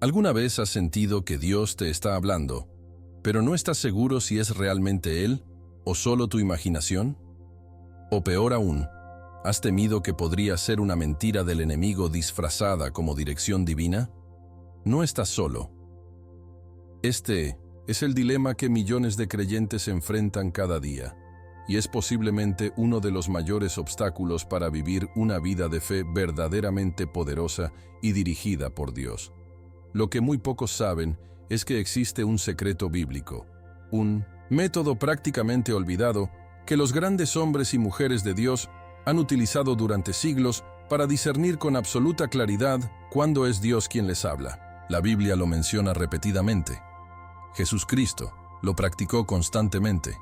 ¿Alguna vez has sentido que Dios te está hablando, pero no estás seguro si es realmente Él o solo tu imaginación? O peor aún, ¿has temido que podría ser una mentira del enemigo disfrazada como dirección divina? No estás solo. Este es el dilema que millones de creyentes enfrentan cada día, y es posiblemente uno de los mayores obstáculos para vivir una vida de fe verdaderamente poderosa y dirigida por Dios. Lo que muy pocos saben es que existe un secreto bíblico, un método prácticamente olvidado que los grandes hombres y mujeres de Dios han utilizado durante siglos para discernir con absoluta claridad cuándo es Dios quien les habla. La Biblia lo menciona repetidamente. Jesús Cristo lo practicó constantemente,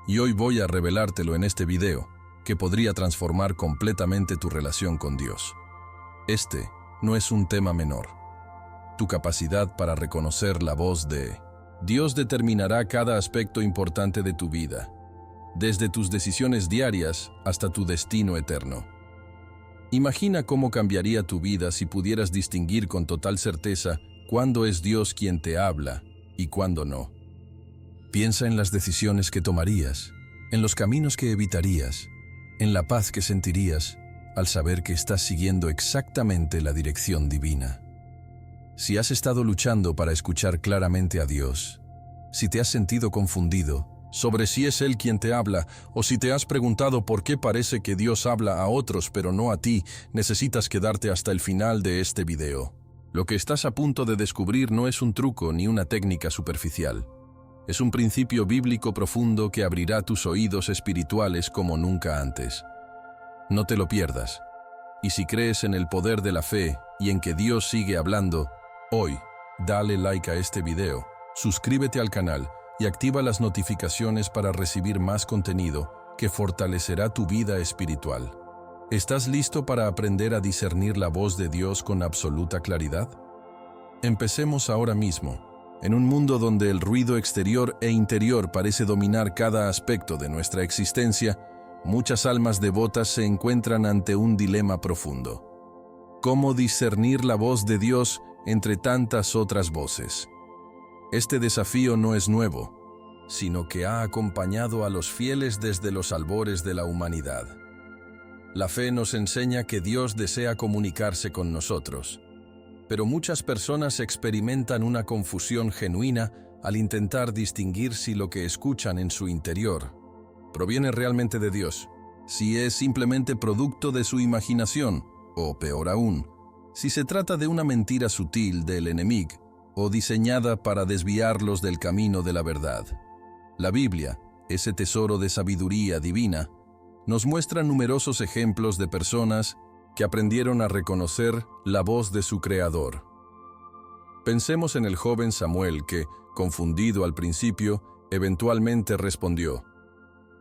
y hoy voy a revelártelo en este video, que podría transformar completamente tu relación con Dios. Este no es un tema menor. Tu capacidad para reconocer la voz de Dios determinará cada aspecto importante de tu vida, desde tus decisiones diarias hasta tu destino eterno. Imagina cómo cambiaría tu vida si pudieras distinguir con total certeza cuándo es Dios quien te habla y cuándo no. Piensa en las decisiones que tomarías, en los caminos que evitarías, en la paz que sentirías al saber que estás siguiendo exactamente la dirección divina. Si has estado luchando para escuchar claramente a Dios, si te has sentido confundido sobre si es Él quien te habla, o si te has preguntado por qué parece que Dios habla a otros pero no a ti, necesitas quedarte hasta el final de este video. Lo que estás a punto de descubrir no es un truco ni una técnica superficial. Es un principio bíblico profundo que abrirá tus oídos espirituales como nunca antes. No te lo pierdas. Y si crees en el poder de la fe y en que Dios sigue hablando, hoy, dale like a este video, suscríbete al canal y activa las notificaciones para recibir más contenido que fortalecerá tu vida espiritual. ¿Estás listo para aprender a discernir la voz de Dios con absoluta claridad? Empecemos ahora mismo. En un mundo donde el ruido exterior e interior parece dominar cada aspecto de nuestra existencia, muchas almas devotas se encuentran ante un dilema profundo. ¿Cómo discernir la voz de Dios entre tantas otras voces? Este desafío no es nuevo, sino que ha acompañado a los fieles desde los albores de la humanidad. La fe nos enseña que Dios desea comunicarse con nosotros, pero muchas personas experimentan una confusión genuina al intentar distinguir si lo que escuchan en su interior proviene realmente de Dios, si es simplemente producto de su imaginación, o peor aún, si se trata de una mentira sutil del enemigo o diseñada para desviarlos del camino de la verdad. La Biblia, ese tesoro de sabiduría divina, nos muestra numerosos ejemplos de personas que aprendieron a reconocer la voz de su Creador. Pensemos en el joven Samuel que, confundido al principio, eventualmente respondió: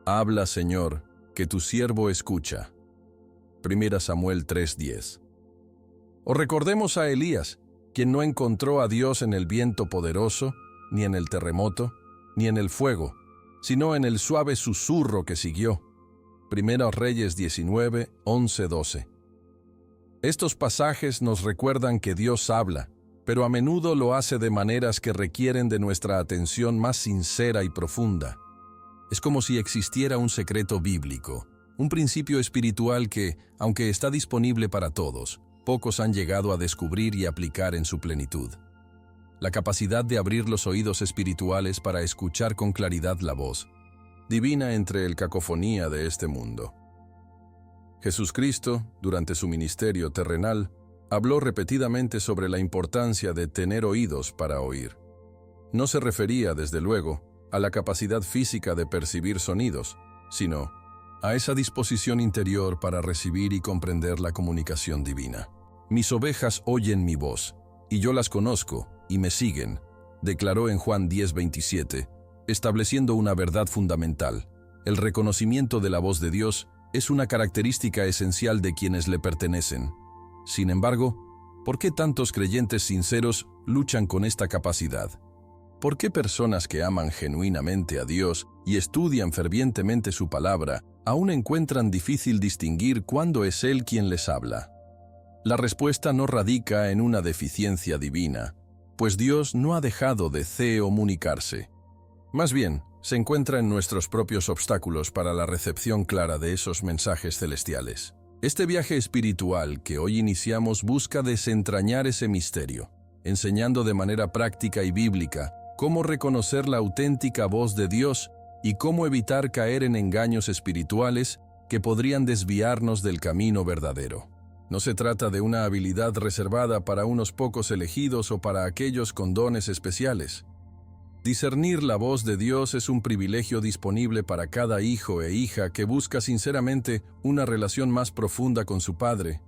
«Habla, Señor, que tu siervo escucha». 1 Samuel 3:10. O recordemos a Elías, quien no encontró a Dios en el viento poderoso, ni en el terremoto, ni en el fuego, sino en el suave susurro que siguió. 1 Reyes 19, 11, 12. Estos pasajes nos recuerdan que Dios habla, pero a menudo lo hace de maneras que requieren de nuestra atención más sincera y profunda. Es como si existiera un secreto bíblico, un principio espiritual que, aunque está disponible para todos, pocos han llegado a descubrir y aplicar en su plenitud. La capacidad de abrir los oídos espirituales para escuchar con claridad la voz divina entre el cacofonía de este mundo. Jesús Cristo, durante su ministerio terrenal, habló repetidamente sobre la importancia de tener oídos para oír. No se refería, desde luego, a la capacidad física de percibir sonidos, sino a esa disposición interior para recibir y comprender la comunicación divina. «Mis ovejas oyen mi voz, y yo las conozco, y me siguen», declaró en Juan 10:27, estableciendo una verdad fundamental. El reconocimiento de la voz de Dios es una característica esencial de quienes le pertenecen. Sin embargo, ¿por qué tantos creyentes sinceros luchan con esta capacidad? ¿Por qué personas que aman genuinamente a Dios y estudian fervientemente su palabra aún encuentran difícil distinguir cuándo es Él quien les habla? La respuesta no radica en una deficiencia divina, pues Dios no ha dejado de comunicarse. Más bien, se encuentra en nuestros propios obstáculos para la recepción clara de esos mensajes celestiales. Este viaje espiritual que hoy iniciamos busca desentrañar ese misterio, enseñando de manera práctica y bíblica cómo reconocer la auténtica voz de Dios y cómo evitar caer en engaños espirituales que podrían desviarnos del camino verdadero. No se trata de una habilidad reservada para unos pocos elegidos o para aquellos con dones especiales. Discernir la voz de Dios es un privilegio disponible para cada hijo e hija que busca sinceramente una relación más profunda con su Padre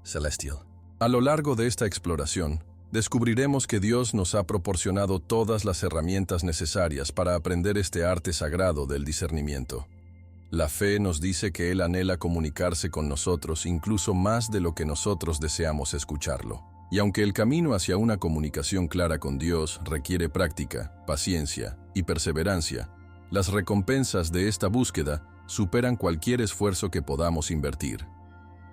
Celestial. A lo largo de esta exploración, descubriremos que Dios nos ha proporcionado todas las herramientas necesarias para aprender este arte sagrado del discernimiento. La fe nos dice que Él anhela comunicarse con nosotros incluso más de lo que nosotros deseamos escucharlo. Y aunque el camino hacia una comunicación clara con Dios requiere práctica, paciencia y perseverancia, las recompensas de esta búsqueda superan cualquier esfuerzo que podamos invertir.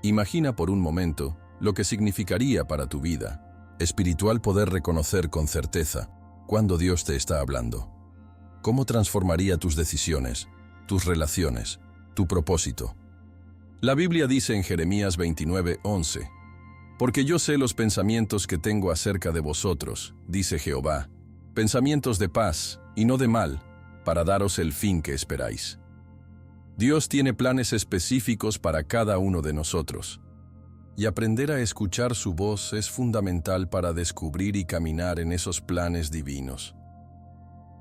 Imagina por un momento lo que significaría para tu vida espiritual poder reconocer con certeza cuando Dios te está hablando. ¿Cómo transformaría tus decisiones, tus relaciones, tu propósito? La Biblia dice en Jeremías 29:11, «Porque yo sé los pensamientos que tengo acerca de vosotros, dice Jehová, pensamientos de paz y no de mal, para daros el fin que esperáis». Dios tiene planes específicos para cada uno de nosotros, y aprender a escuchar su voz es fundamental para descubrir y caminar en esos planes divinos.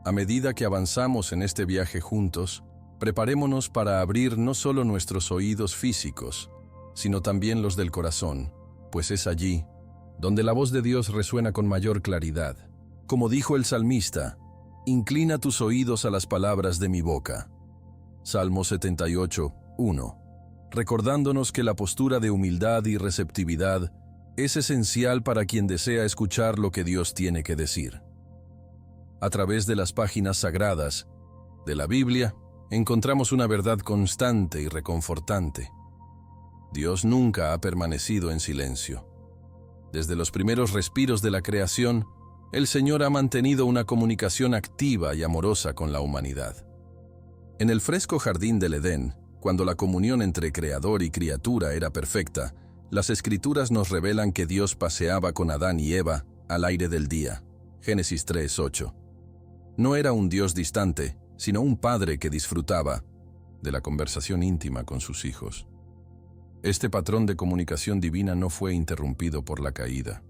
A medida que avanzamos en este viaje juntos, preparémonos para abrir no solo nuestros oídos físicos, sino también los del corazón, pues es allí donde la voz de Dios resuena con mayor claridad. Como dijo el salmista, «Inclina tus oídos a las palabras de mi boca». Salmo 78:1. Recordándonos que la postura de humildad y receptividad es esencial para quien desea escuchar lo que Dios tiene que decir. A través de las páginas sagradas de la Biblia, encontramos una verdad constante y reconfortante. Dios nunca ha permanecido en silencio. Desde los primeros respiros de la creación, el Señor ha mantenido una comunicación activa y amorosa con la humanidad. En el fresco jardín del Edén, cuando la comunión entre creador y criatura era perfecta, las Escrituras nos revelan que Dios paseaba con Adán y Eva al aire del día. Génesis 3:8. No era un Dios distante, sino un padre que disfrutaba de la conversación íntima con sus hijos. Este patrón de comunicación divina no fue interrumpido por la caída.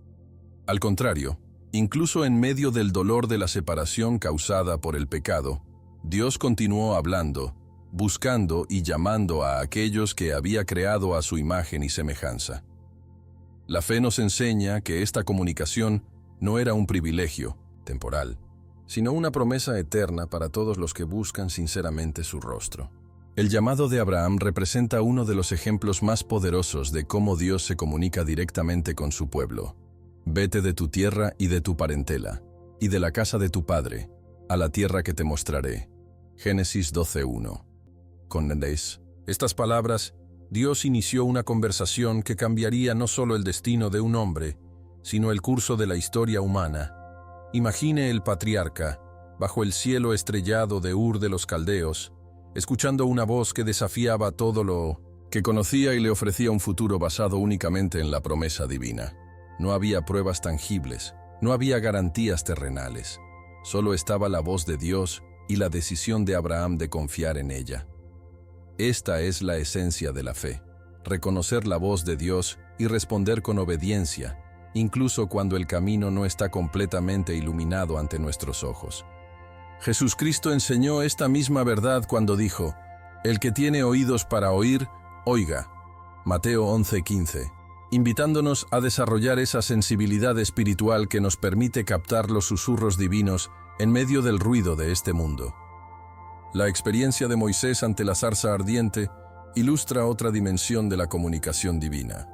Al contrario, incluso en medio del dolor de la separación causada por el pecado, Dios continuó hablando, buscando y llamando a aquellos que había creado a su imagen y semejanza. La fe nos enseña que esta comunicación no era un privilegio temporal, sino una promesa eterna para todos los que buscan sinceramente su rostro. El llamado de Abraham representa uno de los ejemplos más poderosos de cómo Dios se comunica directamente con su pueblo. «Vete de tu tierra y de tu parentela, y de la casa de tu padre, a la tierra que te mostraré». Génesis 12:1. Con estas palabras, Dios inició una conversación que cambiaría no solo el destino de un hombre, sino el curso de la historia humana. Imagine el patriarca, bajo el cielo estrellado de Ur de los Caldeos, escuchando una voz que desafiaba todo lo que conocía y le ofrecía un futuro basado únicamente en la promesa divina. No había pruebas tangibles, no había garantías terrenales. Solo estaba la voz de Dios y la decisión de Abraham de confiar en ella. Esta es la esencia de la fe: reconocer la voz de Dios y responder con obediencia, incluso cuando el camino no está completamente iluminado ante nuestros ojos. Jesucristo enseñó esta misma verdad cuando dijo: «El que tiene oídos para oír, oiga». Mateo 11:15, invitándonos a desarrollar esa sensibilidad espiritual que nos permite captar los susurros divinos en medio del ruido de este mundo. La experiencia de Moisés ante la zarza ardiente ilustra otra dimensión de la comunicación divina.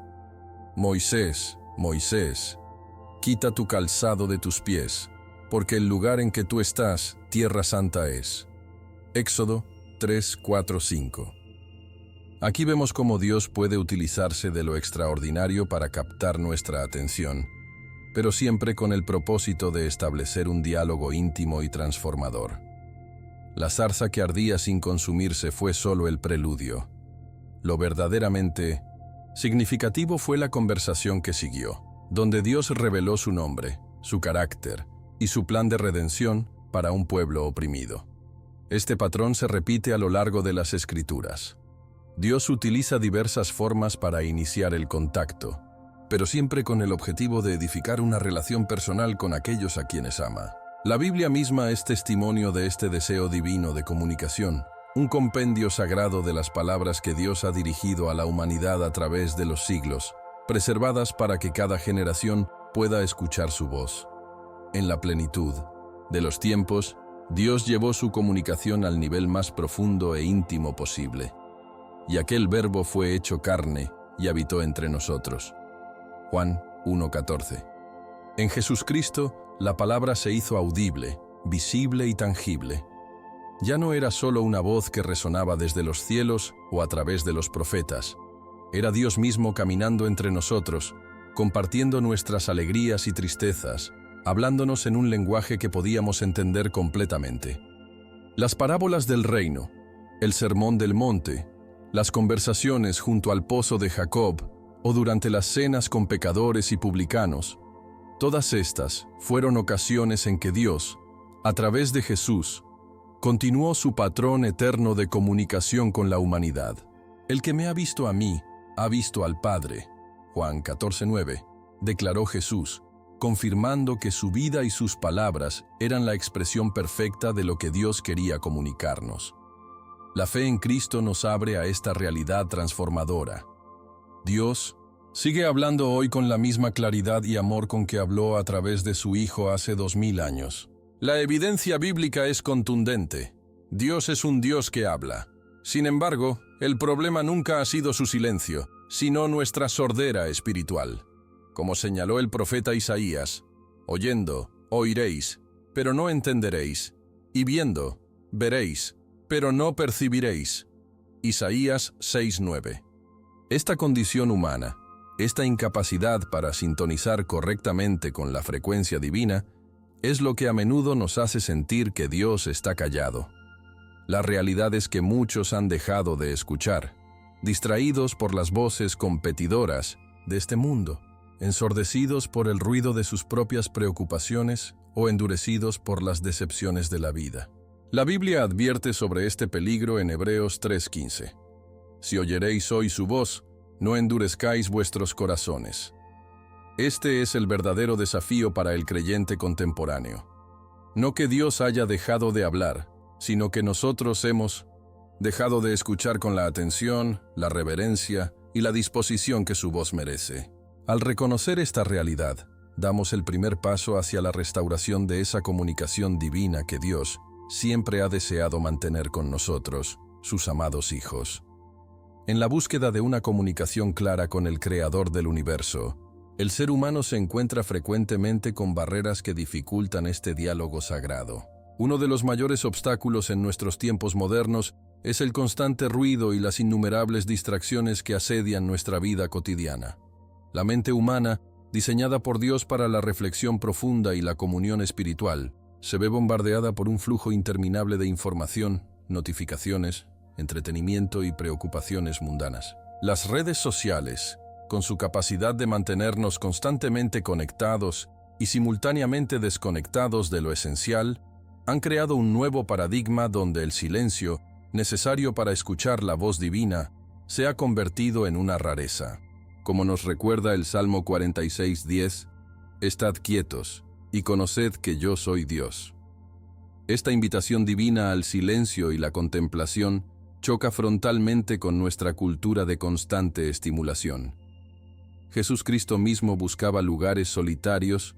«Moisés, Moisés, quita tu calzado de tus pies, porque el lugar en que tú estás, tierra santa es». Éxodo 3:4-5. Aquí vemos cómo Dios puede utilizarse de lo extraordinario para captar nuestra atención, pero siempre con el propósito de establecer un diálogo íntimo y transformador. La zarza que ardía sin consumirse fue solo el preludio. Lo verdaderamente significativo fue la conversación que siguió, donde Dios reveló su nombre, su carácter y su plan de redención para un pueblo oprimido. Este patrón se repite a lo largo de las Escrituras. Dios utiliza diversas formas para iniciar el contacto, pero siempre con el objetivo de edificar una relación personal con aquellos a quienes ama. La Biblia misma es testimonio de este deseo divino de comunicación, un compendio sagrado de las palabras que Dios ha dirigido a la humanidad a través de los siglos, preservadas para que cada generación pueda escuchar su voz. En la plenitud de los tiempos, Dios llevó su comunicación al nivel más profundo e íntimo posible. Y aquel Verbo fue hecho carne y habitó entre nosotros. Juan 1:14. En Jesucristo, la palabra se hizo audible, visible y tangible. Ya no era solo una voz que resonaba desde los cielos o a través de los profetas. Era Dios mismo caminando entre nosotros, compartiendo nuestras alegrías y tristezas, hablándonos en un lenguaje que podíamos entender completamente. Las parábolas del reino, el sermón del monte, las conversaciones junto al pozo de Jacob o durante las cenas con pecadores y publicanos, todas estas fueron ocasiones en que Dios, a través de Jesús, continuó su patrón eterno de comunicación con la humanidad. El que me ha visto a mí, ha visto al Padre. Juan 14:9, declaró Jesús, confirmando que su vida y sus palabras eran la expresión perfecta de lo que Dios quería comunicarnos. La fe en Cristo nos abre a esta realidad transformadora. Dios sigue hablando hoy con la misma claridad y amor con que habló a través de su Hijo hace 2000 años. La evidencia bíblica es contundente. Dios es un Dios que habla. Sin embargo, el problema nunca ha sido su silencio, sino nuestra sordera espiritual. Como señaló el profeta Isaías, oyendo, oiréis, pero no entenderéis, y viendo, veréis, pero no percibiréis. Isaías 6:9. Esta condición humana, esta incapacidad para sintonizar correctamente con la frecuencia divina, es lo que a menudo nos hace sentir que Dios está callado. La realidad es que muchos han dejado de escuchar, distraídos por las voces competidoras de este mundo, ensordecidos por el ruido de sus propias preocupaciones o endurecidos por las decepciones de la vida. La Biblia advierte sobre este peligro en Hebreos 3:15. Si oyeréis hoy su voz, no endurezcáis vuestros corazones. Este es el verdadero desafío para el creyente contemporáneo. No que Dios haya dejado de hablar, sino que nosotros hemos dejado de escuchar con la atención, la reverencia y la disposición que su voz merece. Al reconocer esta realidad, damos el primer paso hacia la restauración de esa comunicación divina que Dios siempre ha deseado mantener con nosotros, sus amados hijos. En la búsqueda de una comunicación clara con el Creador del universo, el ser humano se encuentra frecuentemente con barreras que dificultan este diálogo sagrado. Uno de los mayores obstáculos en nuestros tiempos modernos es el constante ruido y las innumerables distracciones que asedian nuestra vida cotidiana. La mente humana, diseñada por Dios para la reflexión profunda y la comunión espiritual, se ve bombardeada por un flujo interminable de información, notificaciones, entretenimiento y preocupaciones mundanas. Las redes sociales, con su capacidad de mantenernos constantemente conectados y simultáneamente desconectados de lo esencial, han creado un nuevo paradigma donde el silencio, necesario para escuchar la voz divina, se ha convertido en una rareza. Como nos recuerda el Salmo 46:10, «Estad quietos y conoced que yo soy Dios». Esta invitación divina al silencio y la contemplación choca frontalmente con nuestra cultura de constante estimulación. Jesús Cristo mismo buscaba lugares solitarios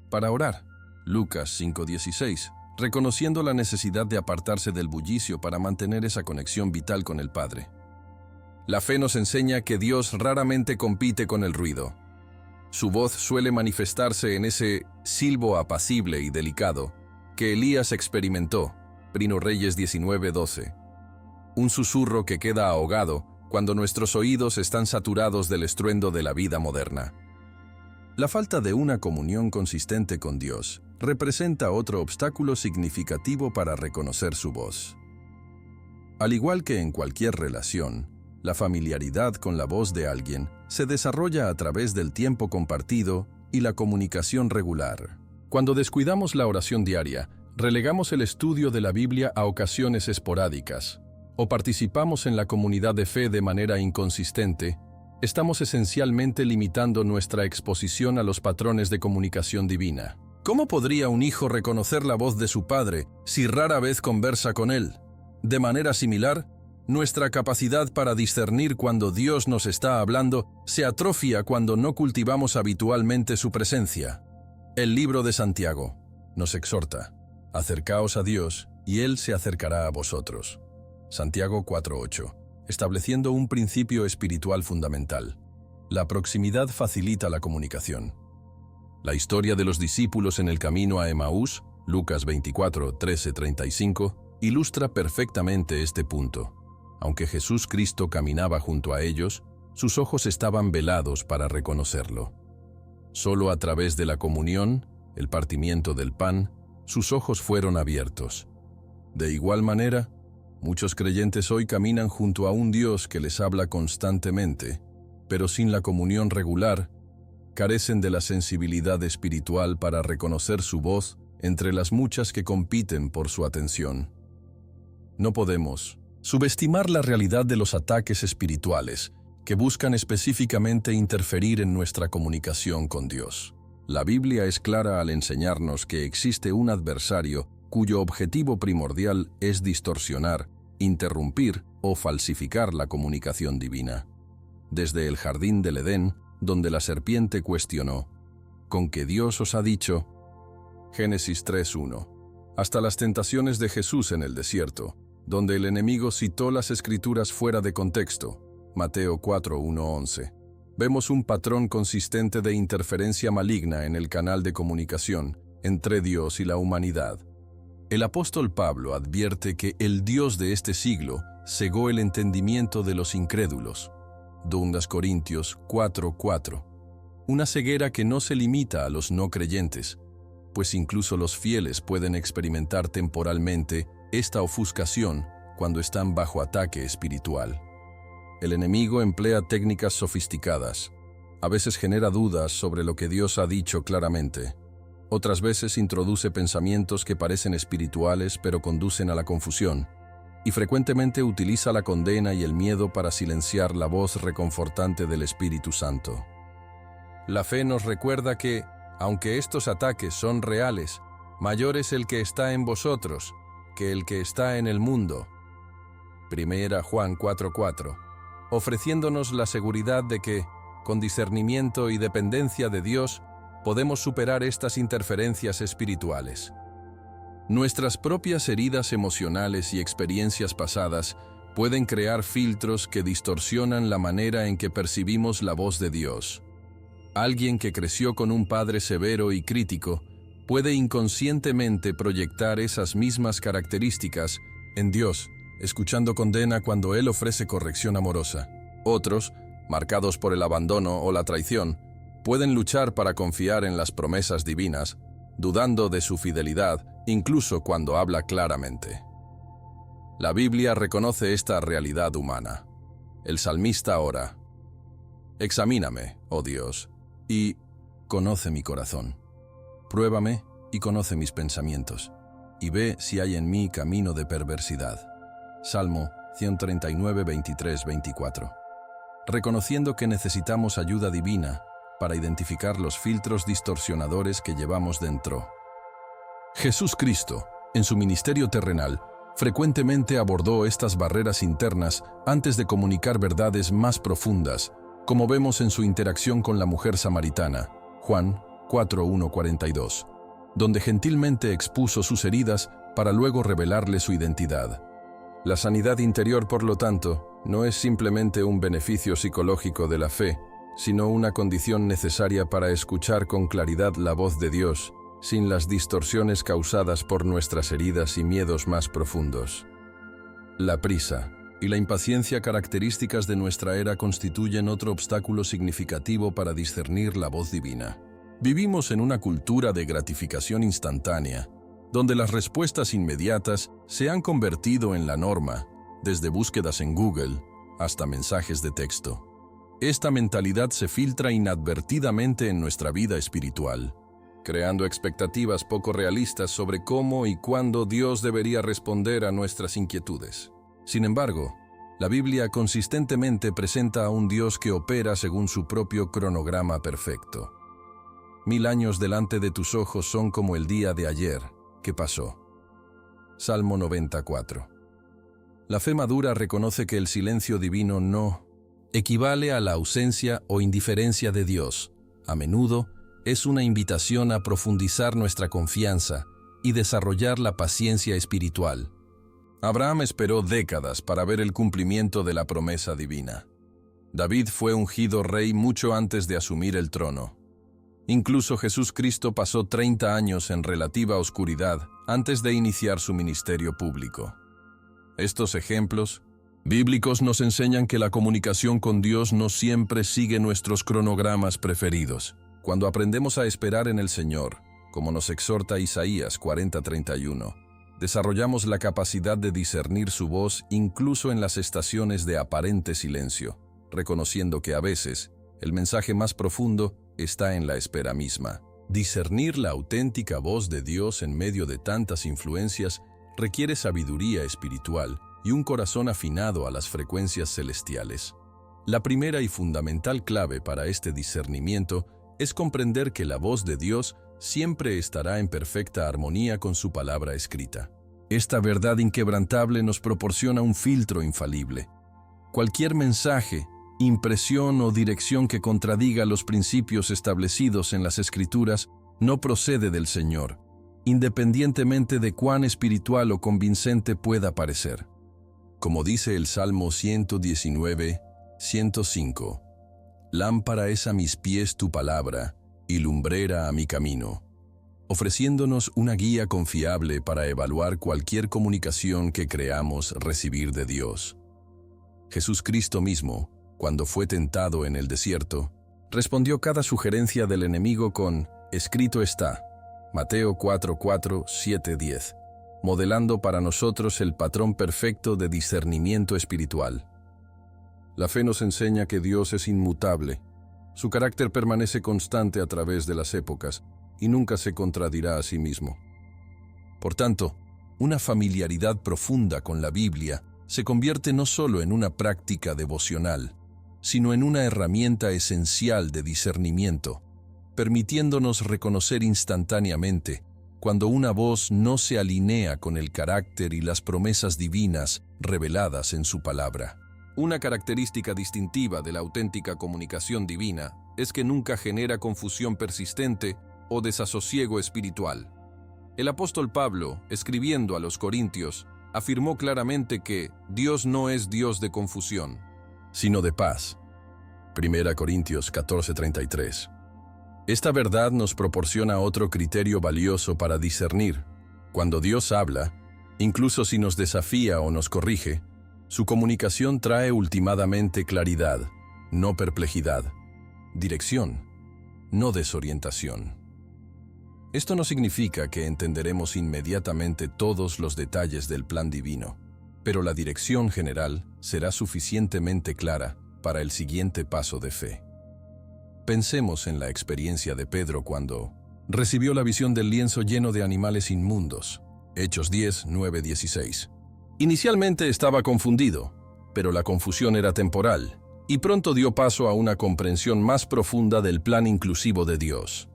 para orar, Lucas 5:16, reconociendo la necesidad de apartarse del bullicio para mantener esa conexión vital con el Padre. La fe nos enseña que Dios raramente compite con el ruido. Su voz suele manifestarse en ese silbo apacible y delicado que Elías experimentó, 1 Reyes 19:12. Un susurro que queda ahogado cuando nuestros oídos están saturados del estruendo de la vida moderna. La falta de una comunión consistente con Dios representa otro obstáculo significativo para reconocer su voz. Al igual que en cualquier relación, la familiaridad con la voz de alguien se desarrolla a través del tiempo compartido y la comunicación regular. Cuando descuidamos la oración diaria, relegamos el estudio de la Biblia a ocasiones esporádicas, o participamos en la comunidad de fe de manera inconsistente, estamos esencialmente limitando nuestra exposición a los patrones de comunicación divina. ¿Cómo podría un hijo reconocer la voz de su padre si rara vez conversa con él? De manera similar, nuestra capacidad para discernir cuando Dios nos está hablando se atrofia cuando no cultivamos habitualmente su presencia. El libro de Santiago nos exhorta: acercaos a Dios y Él se acercará a vosotros. Santiago 4:8, estableciendo un principio espiritual fundamental. La proximidad facilita la comunicación. La historia de los discípulos en el camino a Emaús, Lucas 24:13-35, ilustra perfectamente este punto. Aunque Jesús Cristo caminaba junto a ellos, sus ojos estaban velados para reconocerlo. Solo a través de la comunión, el partimiento del pan, sus ojos fueron abiertos. De igual manera, muchos creyentes hoy caminan junto a un Dios que les habla constantemente, pero sin la comunión regular, carecen de la sensibilidad espiritual para reconocer su voz entre las muchas que compiten por su atención. No podemos subestimar la realidad de los ataques espirituales que buscan específicamente interferir en nuestra comunicación con Dios. La Biblia es clara al enseñarnos que existe un adversario cuyo objetivo primordial es distorsionar, interrumpir o falsificar la comunicación divina. Desde el jardín del Edén, donde la serpiente cuestionó: ¿con qué Dios os ha dicho? Génesis 3:1. Hasta las tentaciones de Jesús en el desierto, donde el enemigo citó las escrituras fuera de contexto, Mateo 4:1-11. Vemos un patrón consistente de interferencia maligna en el canal de comunicación entre Dios y la humanidad. El apóstol Pablo advierte que el Dios de este siglo cegó el entendimiento de los incrédulos. 2 Corintios 4:4. Una ceguera que no se limita a los no creyentes, pues incluso los fieles pueden experimentar temporalmente esta ofuscación cuando están bajo ataque espiritual. El enemigo emplea técnicas sofisticadas. A veces genera dudas sobre lo que Dios ha dicho claramente. Otras veces introduce pensamientos que parecen espirituales pero conducen a la confusión. Y frecuentemente utiliza la condena y el miedo para silenciar la voz reconfortante del Espíritu Santo. La fe nos recuerda que, aunque estos ataques son reales, mayor es el que está en vosotros que el que está en el mundo. 1 Juan 4:4, ofreciéndonos la seguridad de que, con discernimiento y dependencia de Dios, podemos superar estas interferencias espirituales. Nuestras propias heridas emocionales y experiencias pasadas pueden crear filtros que distorsionan la manera en que percibimos la voz de Dios. Alguien que creció con un padre severo y crítico puede inconscientemente proyectar esas mismas características en Dios, escuchando condena cuando Él ofrece corrección amorosa. Otros, marcados por el abandono o la traición, pueden luchar para confiar en las promesas divinas, dudando de su fidelidad, incluso cuando habla claramente. La Biblia reconoce esta realidad humana. El salmista ora: examíname, oh Dios, y conoce mi corazón. Pruébame y conoce mis pensamientos, y ve si hay en mí camino de perversidad. Salmo 139, 23, 24. Reconociendo que necesitamos ayuda divina para identificar los filtros distorsionadores que llevamos dentro. Jesús Cristo, en su ministerio terrenal, frecuentemente abordó estas barreras internas antes de comunicar verdades más profundas, como vemos en su interacción con la mujer samaritana, Juan 4:1-42, donde gentilmente expuso sus heridas para luego revelarle su identidad. La sanidad interior, por lo tanto, no es simplemente un beneficio psicológico de la fe, sino una condición necesaria para escuchar con claridad la voz de Dios, sin las distorsiones causadas por nuestras heridas y miedos más profundos. La prisa y la impaciencia, características de nuestra era, constituyen otro obstáculo significativo para discernir la voz divina. Vivimos en una cultura de gratificación instantánea, donde las respuestas inmediatas se han convertido en la norma, desde búsquedas en Google hasta mensajes de texto. Esta mentalidad se filtra inadvertidamente en nuestra vida espiritual, creando expectativas poco realistas sobre cómo y cuándo Dios debería responder a nuestras inquietudes. Sin embargo, la Biblia consistentemente presenta a un Dios que opera según su propio cronograma perfecto. 1000 años delante de tus ojos son como el día de ayer, que pasó. Salmo 94. La fe madura reconoce que el silencio divino no equivale a la ausencia o indiferencia de Dios. A menudo, es una invitación a profundizar nuestra confianza y desarrollar la paciencia espiritual. Abraham esperó décadas para ver el cumplimiento de la promesa divina. David fue ungido rey mucho antes de asumir el trono. Incluso Jesús Cristo pasó 30 años en relativa oscuridad antes de iniciar su ministerio público. Estos ejemplos bíblicos nos enseñan que la comunicación con Dios no siempre sigue nuestros cronogramas preferidos. Cuando aprendemos a esperar en el Señor, como nos exhorta Isaías 40:31, desarrollamos la capacidad de discernir su voz incluso en las estaciones de aparente silencio, reconociendo que a veces el mensaje más profundo está en la espera misma. Discernir la auténtica voz de Dios en medio de tantas influencias requiere sabiduría espiritual y un corazón afinado a las frecuencias celestiales. La primera y fundamental clave para este discernimiento es comprender que la voz de Dios siempre estará en perfecta armonía con su palabra escrita. Esta verdad inquebrantable nos proporciona un filtro infalible. Cualquier mensaje, impresión o dirección que contradiga los principios establecidos en las Escrituras no procede del Señor, independientemente de cuán espiritual o convincente pueda parecer. Como dice el Salmo 119, 105, «Lámpara es a mis pies tu palabra y lumbrera a mi camino», ofreciéndonos una guía confiable para evaluar cualquier comunicación que creamos recibir de Dios. Jesús Cristo mismo, cuando fue tentado en el desierto, respondió cada sugerencia del enemigo con «Escrito está», Mateo 4:4, 7:10, modelando para nosotros el patrón perfecto de discernimiento espiritual. La fe nos enseña que Dios es inmutable. Su carácter permanece constante a través de las épocas y nunca se contradirá a sí mismo. Por tanto, una familiaridad profunda con la Biblia se convierte no solo en una práctica devocional, sino en una herramienta esencial de discernimiento, permitiéndonos reconocer instantáneamente cuando una voz no se alinea con el carácter y las promesas divinas reveladas en su palabra. Una característica distintiva de la auténtica comunicación divina es que nunca genera confusión persistente o desasosiego espiritual. El apóstol Pablo, escribiendo a los Corintios, afirmó claramente que Dios no es Dios de confusión, sino de paz. 1 Corintios 14:33. Esta verdad nos proporciona otro criterio valioso para discernir. Cuando Dios habla, incluso si nos desafía o nos corrige, su comunicación trae ultimadamente claridad, no perplejidad, dirección, no desorientación. Esto no significa que entenderemos inmediatamente todos los detalles del plan divino, pero la dirección general será suficientemente clara para el siguiente paso de fe. Pensemos en la experiencia de Pedro cuando recibió la visión del lienzo lleno de animales inmundos. Hechos 10, 9, 16. Inicialmente estaba confundido, pero la confusión era temporal, y pronto dio paso a una comprensión más profunda del plan inclusivo de Dios.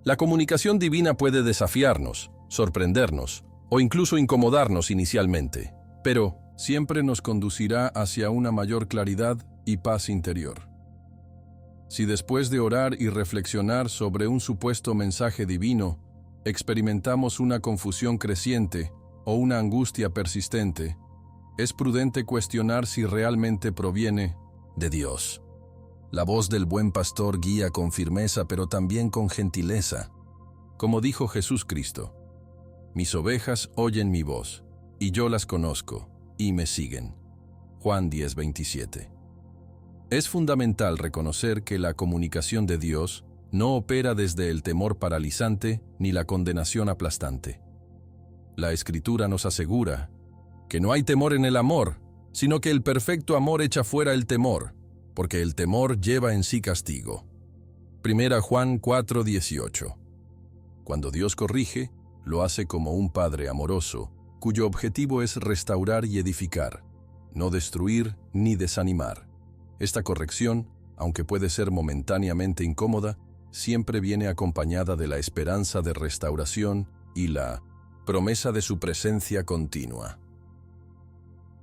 La comunicación divina puede desafiarnos, sorprendernos o incluso incomodarnos inicialmente, pero siempre nos conducirá hacia una mayor claridad y paz interior. Si después de orar y reflexionar sobre un supuesto mensaje divino, experimentamos una confusión creciente o una angustia persistente, es prudente cuestionar si realmente proviene de Dios. La voz del buen pastor guía con firmeza pero también con gentileza. Como dijo Jesús Cristo, «Mis ovejas oyen mi voz, y yo las conozco, y me siguen». Juan 10:27. Es fundamental reconocer que la comunicación de Dios no opera desde el temor paralizante ni la condenación aplastante. La Escritura nos asegura que no hay temor en el amor, sino que el perfecto amor echa fuera el temor, porque el temor lleva en sí castigo. 1 Juan 4:18. Cuando Dios corrige, lo hace como un padre amoroso, cuyo objetivo es restaurar y edificar, no destruir ni desanimar. Esta corrección, aunque puede ser momentáneamente incómoda, siempre viene acompañada de la esperanza de restauración y la promesa de su presencia continua.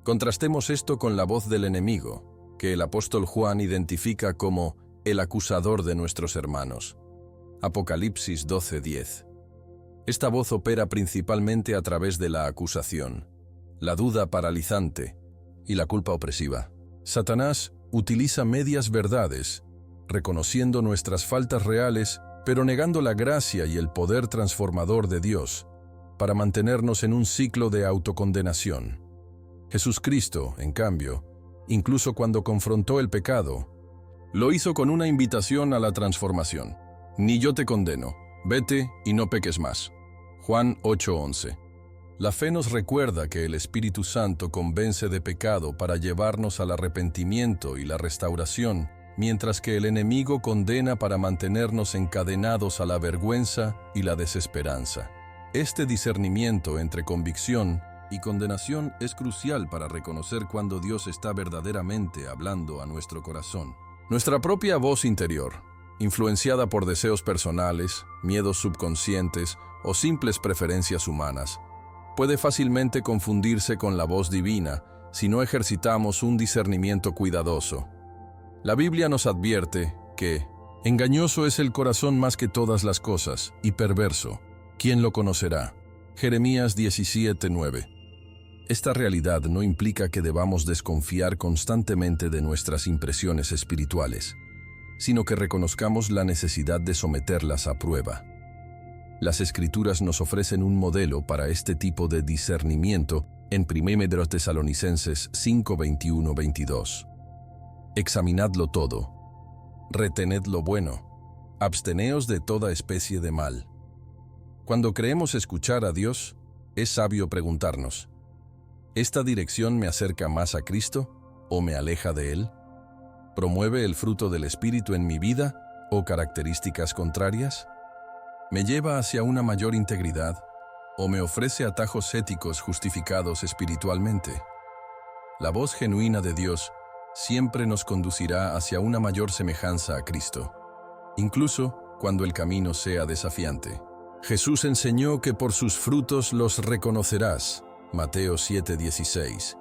Contrastemos esto con la voz del enemigo, que el apóstol Juan identifica como el acusador de nuestros hermanos. Apocalipsis 12:10. Esta voz opera principalmente a través de la acusación, la duda paralizante y la culpa opresiva. Satanás utiliza medias verdades, reconociendo nuestras faltas reales, pero negando la gracia y el poder transformador de Dios, para mantenernos en un ciclo de autocondenación. Jesucristo, en cambio, incluso cuando confrontó el pecado, lo hizo con una invitación a la transformación. Ni yo te condeno, vete y no peques más. Juan 8:11. La fe nos recuerda que el Espíritu Santo convence de pecado para llevarnos al arrepentimiento y la restauración, mientras que el enemigo condena para mantenernos encadenados a la vergüenza y la desesperanza. Este discernimiento entre convicción y condenación es crucial para reconocer cuando Dios está verdaderamente hablando a nuestro corazón. Nuestra propia voz interior, influenciada por deseos personales, miedos subconscientes o simples preferencias humanas, puede fácilmente confundirse con la voz divina si no ejercitamos un discernimiento cuidadoso. La Biblia nos advierte que engañoso es el corazón más que todas las cosas y perverso. ¿Quién lo conocerá? Jeremías 17:9. Esta realidad no implica que debamos desconfiar constantemente de nuestras impresiones espirituales, sino que reconozcamos la necesidad de someterlas a prueba. Las Escrituras nos ofrecen un modelo para este tipo de discernimiento en 1 Tesalonicenses 5:21-22. Examinadlo todo, retened lo bueno, absteneos de toda especie de mal. Cuando creemos escuchar a Dios, es sabio preguntarnos, ¿esta dirección me acerca más a Cristo o me aleja de Él? ¿Promueve el fruto del Espíritu en mi vida o características contrarias? ¿Me lleva hacia una mayor integridad o me ofrece atajos éticos justificados espiritualmente? La voz genuina de Dios siempre nos conducirá hacia una mayor semejanza a Cristo, incluso cuando el camino sea desafiante. Jesús enseñó que por sus frutos los reconocerás, Mateo 7:16,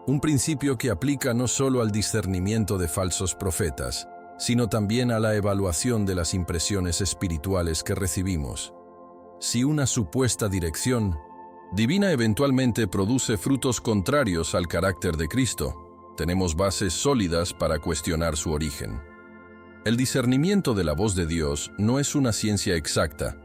un principio que aplica no solo al discernimiento de falsos profetas, sino también a la evaluación de las impresiones espirituales que recibimos. Si una supuesta dirección divina eventualmente produce frutos contrarios al carácter de Cristo, tenemos bases sólidas para cuestionar su origen. El discernimiento de la voz de Dios no es una ciencia exacta,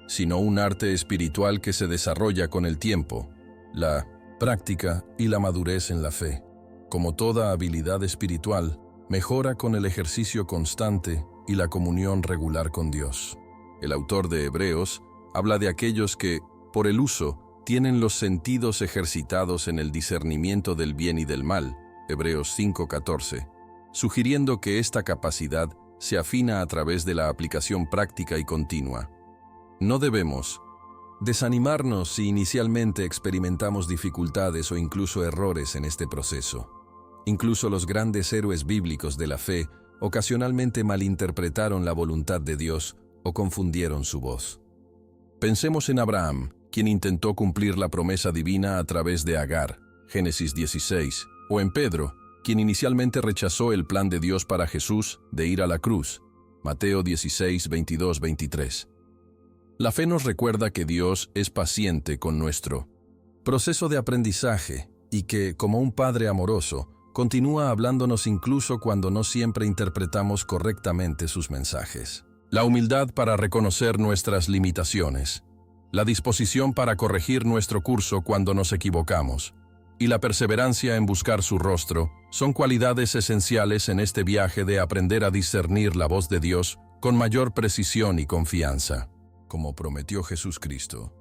sino un arte espiritual que se desarrolla con el tiempo, la práctica y la madurez en la fe. Como toda habilidad espiritual, mejora con el ejercicio constante y la comunión regular con Dios. El autor de Hebreos habla de aquellos que, por el uso, tienen los sentidos ejercitados en el discernimiento del bien y del mal, Hebreos 5:14, sugiriendo que esta capacidad se afina a través de la aplicación práctica y continua. No debemos desanimarnos si inicialmente experimentamos dificultades o incluso errores en este proceso. Incluso los grandes héroes bíblicos de la fe ocasionalmente malinterpretaron la voluntad de Dios o confundieron su voz. Pensemos en Abraham, quien intentó cumplir la promesa divina a través de Agar, Génesis 16, o en Pedro, quien inicialmente rechazó el plan de Dios para Jesús de ir a la cruz, Mateo 16, 22-23. La fe nos recuerda que Dios es paciente con nuestro proceso de aprendizaje y que, como un Padre amoroso, continúa hablándonos incluso cuando no siempre interpretamos correctamente sus mensajes. La humildad para reconocer nuestras limitaciones, la disposición para corregir nuestro curso cuando nos equivocamos, y la perseverancia en buscar su rostro son cualidades esenciales en este viaje de aprender a discernir la voz de Dios con mayor precisión y confianza, como prometió Jesucristo.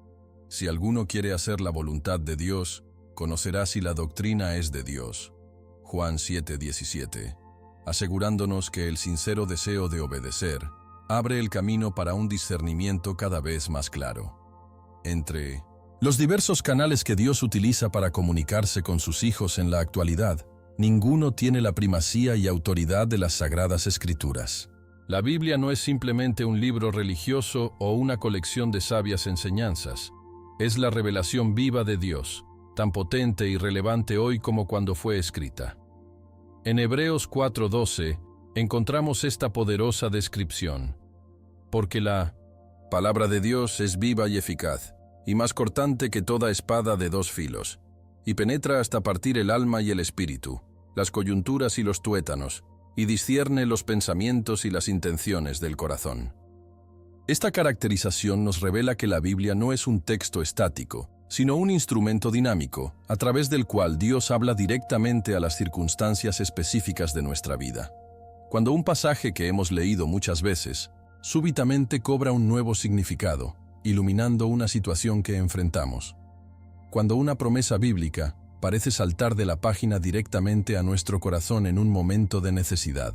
Si alguno quiere hacer la voluntad de Dios, conocerá si la doctrina es de Dios. Juan 7:17, asegurándonos que el sincero deseo de obedecer abre el camino para un discernimiento cada vez más claro. Entre los diversos canales que Dios utiliza para comunicarse con sus hijos en la actualidad, ninguno tiene la primacía y autoridad de las Sagradas Escrituras. La Biblia no es simplemente un libro religioso o una colección de sabias enseñanzas. Es la revelación viva de Dios, tan potente y relevante hoy como cuando fue escrita. En Hebreos 4:12 encontramos esta poderosa descripción. Porque la palabra de Dios es viva y eficaz, y más cortante que toda espada de dos filos, y penetra hasta partir el alma y el espíritu, las coyunturas y los tuétanos, y discierne los pensamientos y las intenciones del corazón. Esta caracterización nos revela que la Biblia no es un texto estático, sino un instrumento dinámico, a través del cual Dios habla directamente a las circunstancias específicas de nuestra vida. Cuando un pasaje que hemos leído muchas veces, súbitamente cobra un nuevo significado, iluminando una situación que enfrentamos. Cuando una promesa bíblica parece saltar de la página directamente a nuestro corazón en un momento de necesidad.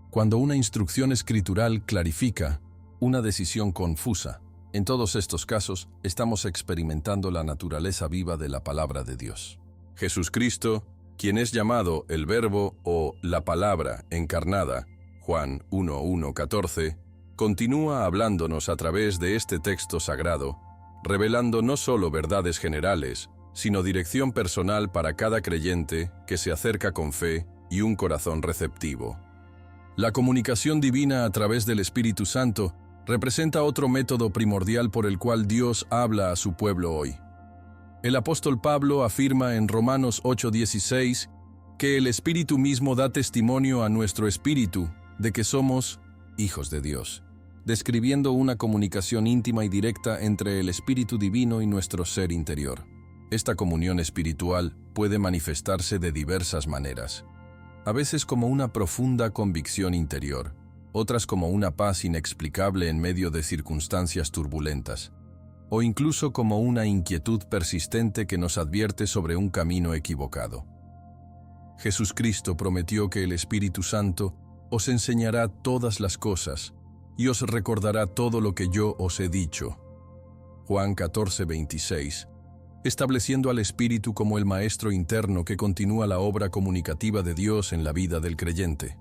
Cuando una instrucción escritural clarifica una decisión confusa. En todos estos casos, estamos experimentando la naturaleza viva de la palabra de Dios. Jesucristo, quien es llamado el Verbo o la Palabra encarnada, Juan 1:14, continúa hablándonos a través de este texto sagrado, revelando no solo verdades generales, sino dirección personal para cada creyente que se acerca con fe y un corazón receptivo. La comunicación divina a través del Espíritu Santo representa otro método primordial por el cual Dios habla a su pueblo hoy. El apóstol Pablo afirma en Romanos 8:16 que el Espíritu mismo da testimonio a nuestro espíritu de que somos hijos de Dios, describiendo una comunicación íntima y directa entre el Espíritu Divino y nuestro ser interior. Esta comunión espiritual puede manifestarse de diversas maneras, a veces como una profunda convicción interior, otras como una paz inexplicable en medio de circunstancias turbulentas, o incluso como una inquietud persistente que nos advierte sobre un camino equivocado. Jesucristo prometió que el Espíritu Santo os enseñará todas las cosas y os recordará todo lo que yo os he dicho. Juan 14:26, estableciendo al Espíritu como el maestro interno que continúa la obra comunicativa de Dios en la vida del creyente.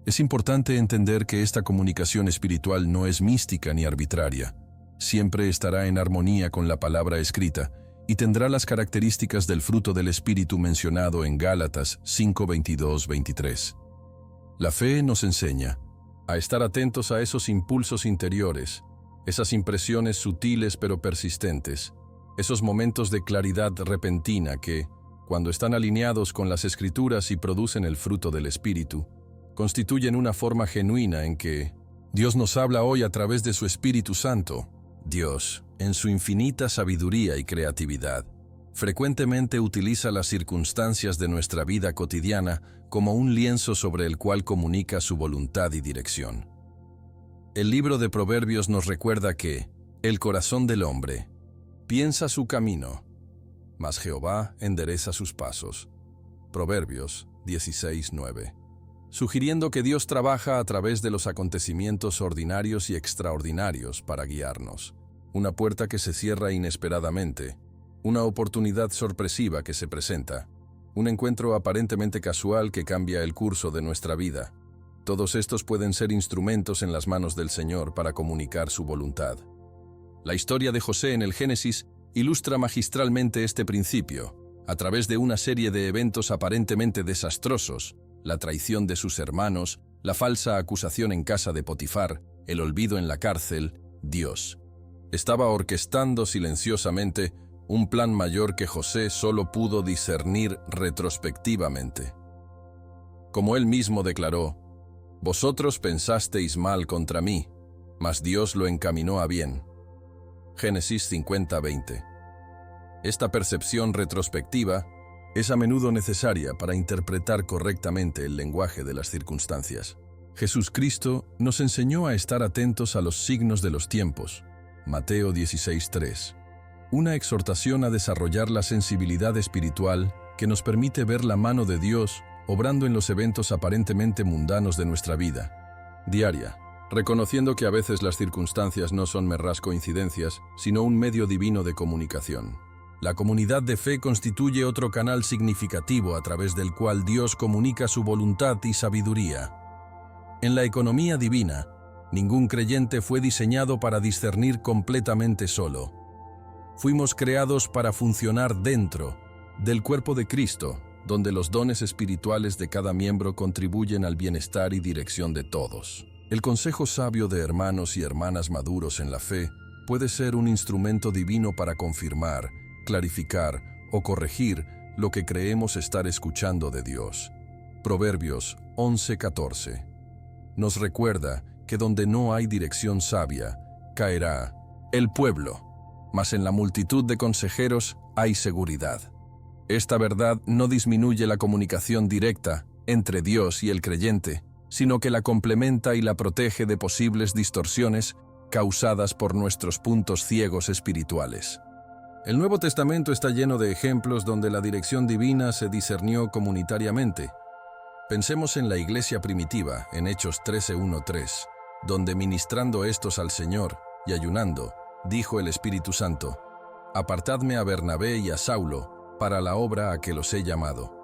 Es importante entender que esta comunicación espiritual no es mística ni arbitraria. Siempre estará en armonía con la palabra escrita y tendrá las características del fruto del Espíritu mencionado en Gálatas 5:22-23. La fe nos enseña a estar atentos a esos impulsos interiores, esas impresiones sutiles pero persistentes, esos momentos de claridad repentina que, cuando están alineados con las Escrituras y producen el fruto del Espíritu, constituyen una forma genuina en que Dios nos habla hoy a través de su Espíritu Santo. Dios, en su infinita sabiduría y creatividad, frecuentemente utiliza las circunstancias de nuestra vida cotidiana como un lienzo sobre el cual comunica su voluntad y dirección. El libro de Proverbios nos recuerda que el corazón del hombre piensa su camino, mas Jehová endereza sus pasos. Proverbios 16:9. Sugiriendo que Dios trabaja a través de los acontecimientos ordinarios y extraordinarios para guiarnos. Una puerta que se cierra inesperadamente, una oportunidad sorpresiva que se presenta, un encuentro aparentemente casual que cambia el curso de nuestra vida. Todos estos pueden ser instrumentos en las manos del Señor para comunicar su voluntad. La historia de José en el Génesis ilustra magistralmente este principio, a través de una serie de eventos aparentemente desastrosos: la traición de sus hermanos, la falsa acusación en casa de Potifar, el olvido en la cárcel. Dios estaba orquestando silenciosamente un plan mayor que José solo pudo discernir retrospectivamente. Como él mismo declaró: «Vosotros pensasteis mal contra mí, mas Dios lo encaminó a bien». Génesis 50:20. Esta percepción retrospectiva es a menudo necesaria para interpretar correctamente el lenguaje de las circunstancias. Jesucristo nos enseñó a estar atentos a los signos de los tiempos. Mateo 16:3. Una exhortación a desarrollar la sensibilidad espiritual que nos permite ver la mano de Dios obrando en los eventos aparentemente mundanos de nuestra vida diaria, reconociendo que a veces las circunstancias no son meras coincidencias, sino un medio divino de comunicación. La comunidad de fe constituye otro canal significativo a través del cual Dios comunica su voluntad y sabiduría. En la economía divina, ningún creyente fue diseñado para discernir completamente solo. Fuimos creados para funcionar dentro del cuerpo de Cristo, donde los dones espirituales de cada miembro contribuyen al bienestar y dirección de todos. El consejo sabio de hermanos y hermanas maduros en la fe puede ser un instrumento divino para confirmar, clarificar o corregir lo que creemos estar escuchando de Dios. Proverbios 11:14 nos recuerda que donde no hay dirección sabia, caerá el pueblo, mas en la multitud de consejeros hay seguridad. Esta verdad no disminuye la comunicación directa entre Dios y el creyente, sino que la complementa y la protege de posibles distorsiones causadas por nuestros puntos ciegos espirituales. El Nuevo Testamento está lleno de ejemplos donde la dirección divina se discernió comunitariamente. Pensemos en la iglesia primitiva, en Hechos 13:1-3, donde ministrando estos al Señor y ayunando, dijo el Espíritu Santo: «Apartadme a Bernabé y a Saulo para la obra a que los he llamado».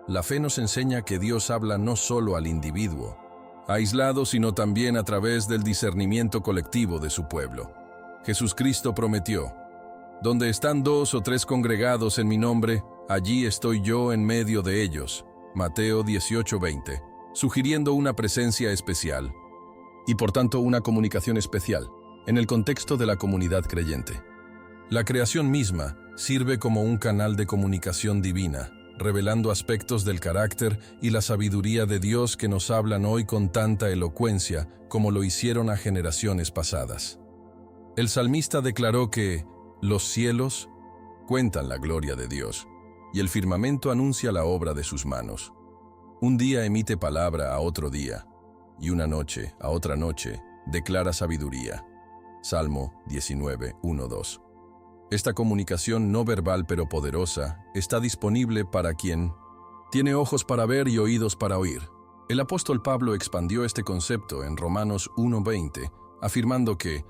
La fe nos enseña que Dios habla no solo al individuo aislado, sino también a través del discernimiento colectivo de su pueblo. Jesucristo prometió: «Donde están 2 o 3 congregados en mi nombre, allí estoy yo en medio de ellos». Mateo 18:20, sugiriendo una presencia especial y por tanto una comunicación especial en el contexto de la comunidad creyente. La creación misma sirve como un canal de comunicación divina, revelando aspectos del carácter y la sabiduría de Dios que nos hablan hoy con tanta elocuencia como lo hicieron a generaciones pasadas. El salmista declaró que los cielos cuentan la gloria de Dios, y el firmamento anuncia la obra de sus manos. Un día emite palabra a otro día, y una noche a otra noche declara sabiduría. Salmo 19:1-2. Esta comunicación no verbal pero poderosa está disponible para quien tiene ojos para ver y oídos para oír. El apóstol Pablo expandió este concepto en Romanos 1:20, afirmando que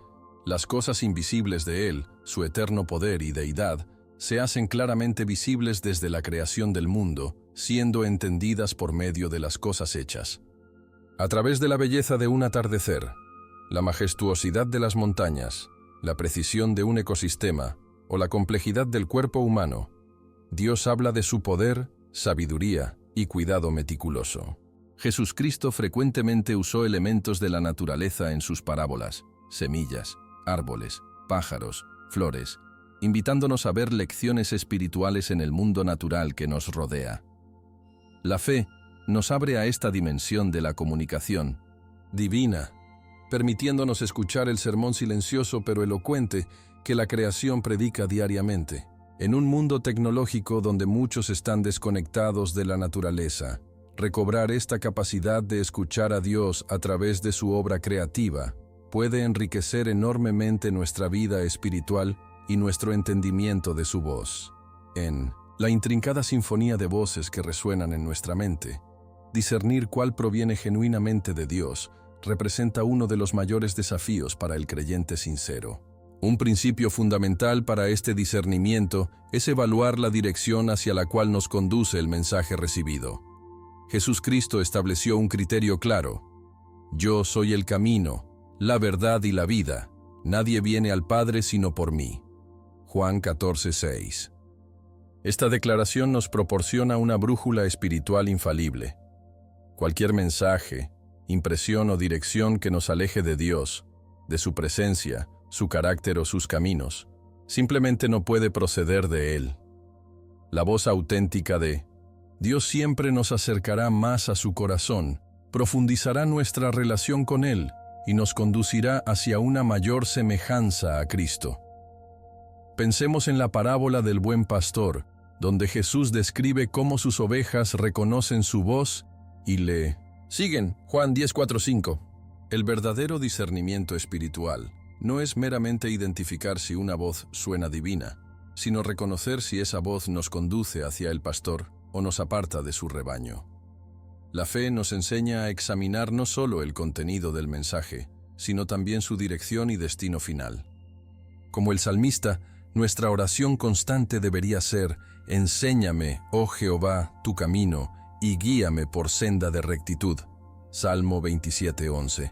las cosas invisibles de Él, su eterno poder y deidad, se hacen claramente visibles desde la creación del mundo, siendo entendidas por medio de las cosas hechas. A través de la belleza de un atardecer, la majestuosidad de las montañas, la precisión de un ecosistema o la complejidad del cuerpo humano, Dios habla de su poder, sabiduría y cuidado meticuloso. Jesucristo frecuentemente usó elementos de la naturaleza en sus parábolas: semillas, árboles, pájaros, flores, invitándonos a ver lecciones espirituales en el mundo natural que nos rodea. La fe nos abre a esta dimensión de la comunicación divina, permitiéndonos escuchar el sermón silencioso pero elocuente que la creación predica diariamente. En un mundo tecnológico donde muchos están desconectados de la naturaleza, recobrar esta capacidad de escuchar a Dios a través de su obra creativa puede enriquecer enormemente nuestra vida espiritual y nuestro entendimiento de su voz. En la intrincada sinfonía de voces que resuenan en nuestra mente, discernir cuál proviene genuinamente de Dios representa uno de los mayores desafíos para el creyente sincero. Un principio fundamental para este discernimiento es evaluar la dirección hacia la cual nos conduce el mensaje recibido. Jesucristo estableció un criterio claro: «Yo soy el camino, la verdad y la vida. Nadie viene al Padre sino por mí». Juan 14:6. Esta declaración nos proporciona una brújula espiritual infalible. Cualquier mensaje, impresión o dirección que nos aleje de Dios, de su presencia, su carácter o sus caminos, simplemente no puede proceder de Él. La voz auténtica de Dios siempre nos acercará más a su corazón, profundizará nuestra relación con Él y nos conducirá hacia una mayor semejanza a Cristo. Pensemos en la parábola del buen pastor, donde Jesús describe cómo sus ovejas reconocen su voz y le Siguen, Juan 10:4-5. El verdadero discernimiento espiritual no es meramente identificar si una voz suena divina, sino reconocer si esa voz nos conduce hacia el pastor o nos aparta de su rebaño. La fe nos enseña a examinar no solo el contenido del mensaje, sino también su dirección y destino final. Como el salmista, nuestra oración constante debería ser: enséñame, oh Jehová, tu camino, y guíame por senda de rectitud. Salmo 27:11.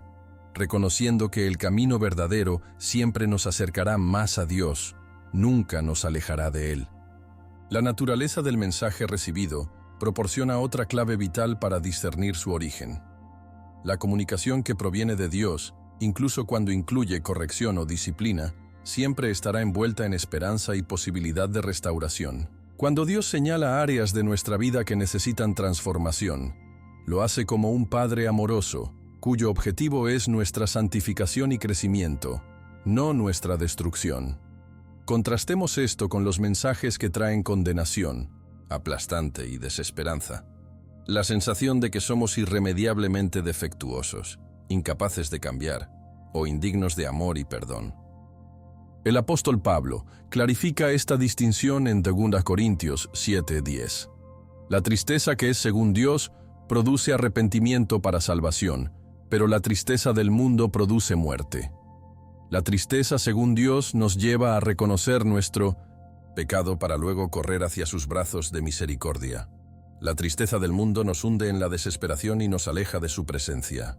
Reconociendo que el camino verdadero siempre nos acercará más a Dios, nunca nos alejará de Él. La naturaleza del mensaje recibido proporciona otra clave vital para discernir su origen. La comunicación que proviene de Dios, incluso cuando incluye corrección o disciplina, siempre estará envuelta en esperanza y posibilidad de restauración. Cuando Dios señala áreas de nuestra vida que necesitan transformación, lo hace como un Padre amoroso, cuyo objetivo es nuestra santificación y crecimiento, no nuestra destrucción. Contrastemos esto con los mensajes que traen condenación, aplastante y desesperanza. La sensación de que somos irremediablemente defectuosos, incapaces de cambiar, o indignos de amor y perdón. El apóstol Pablo clarifica esta distinción en 2 Corintios 7:10. La tristeza que es según Dios produce arrepentimiento para salvación, pero la tristeza del mundo produce muerte. La tristeza según Dios nos lleva a reconocer nuestro pecado para luego correr hacia sus brazos de misericordia. La tristeza del mundo nos hunde en la desesperación y nos aleja de su presencia.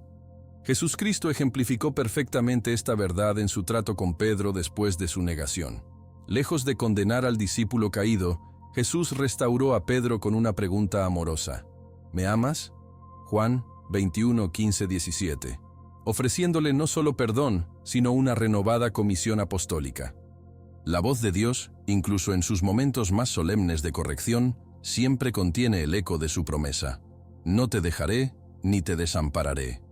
Jesucristo ejemplificó perfectamente esta verdad en su trato con Pedro después de su negación. Lejos de condenar al discípulo caído, Jesús restauró a Pedro con una pregunta amorosa: ¿me amas? Juan 21:15-17, ofreciéndole no solo perdón, sino una renovada comisión apostólica. La voz de Dios, incluso en sus momentos más solemnes de corrección, siempre contiene el eco de su promesa: no te dejaré ni te desampararé.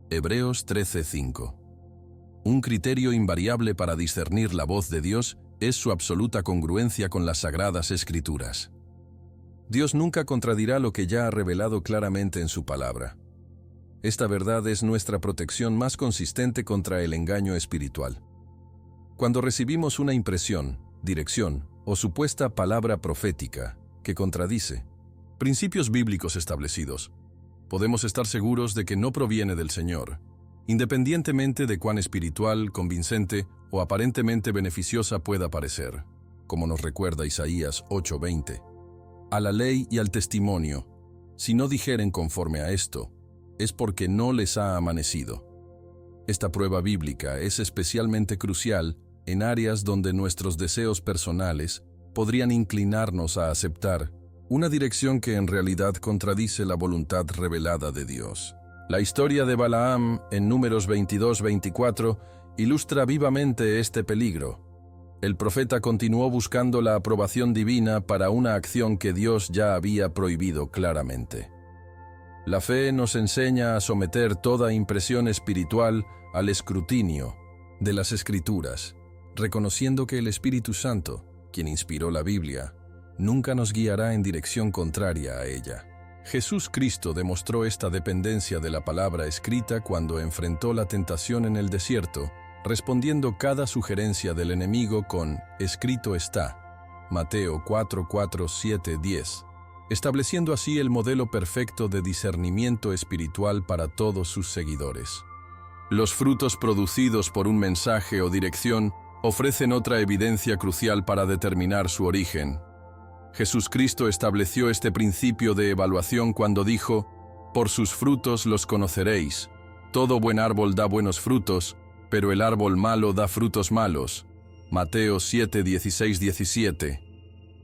Hebreos 13:5. Un criterio invariable para discernir la voz de Dios es su absoluta congruencia con las Sagradas Escrituras. Dios nunca contradirá lo que ya ha revelado claramente en su palabra. Esta verdad es nuestra protección más consistente contra el engaño espiritual. Cuando recibimos una impresión, dirección o supuesta palabra profética que contradice principios bíblicos establecidos, podemos estar seguros de que no proviene del Señor, independientemente de cuán espiritual, convincente o aparentemente beneficiosa pueda parecer, como nos recuerda Isaías 8:20. A la ley y al testimonio, si no dijeren conforme a esto, es porque no les ha amanecido. Esta prueba bíblica es especialmente crucial en áreas donde nuestros deseos personales podrían inclinarnos a aceptar una dirección que en realidad contradice la voluntad revelada de Dios. La historia de Balaam en Números 22-24 ilustra vivamente este peligro. El profeta continuó buscando la aprobación divina para una acción que Dios ya había prohibido claramente. La fe nos enseña a someter toda impresión espiritual al escrutinio de las Escrituras, reconociendo que el Espíritu Santo, quien inspiró la Biblia, nunca nos guiará en dirección contraria a ella. Jesús Cristo demostró esta dependencia de la palabra escrita cuando enfrentó la tentación en el desierto, respondiendo cada sugerencia del enemigo con «escrito está», Mateo 4:4-7-10, estableciendo así el modelo perfecto de discernimiento espiritual para todos sus seguidores. Los frutos producidos por un mensaje o dirección ofrecen otra evidencia crucial para determinar su origen. Jesús Cristo estableció este principio de evaluación cuando dijo: «Por sus frutos los conoceréis. Todo buen árbol da buenos frutos, pero el árbol malo da frutos malos». Mateo 7:16-17.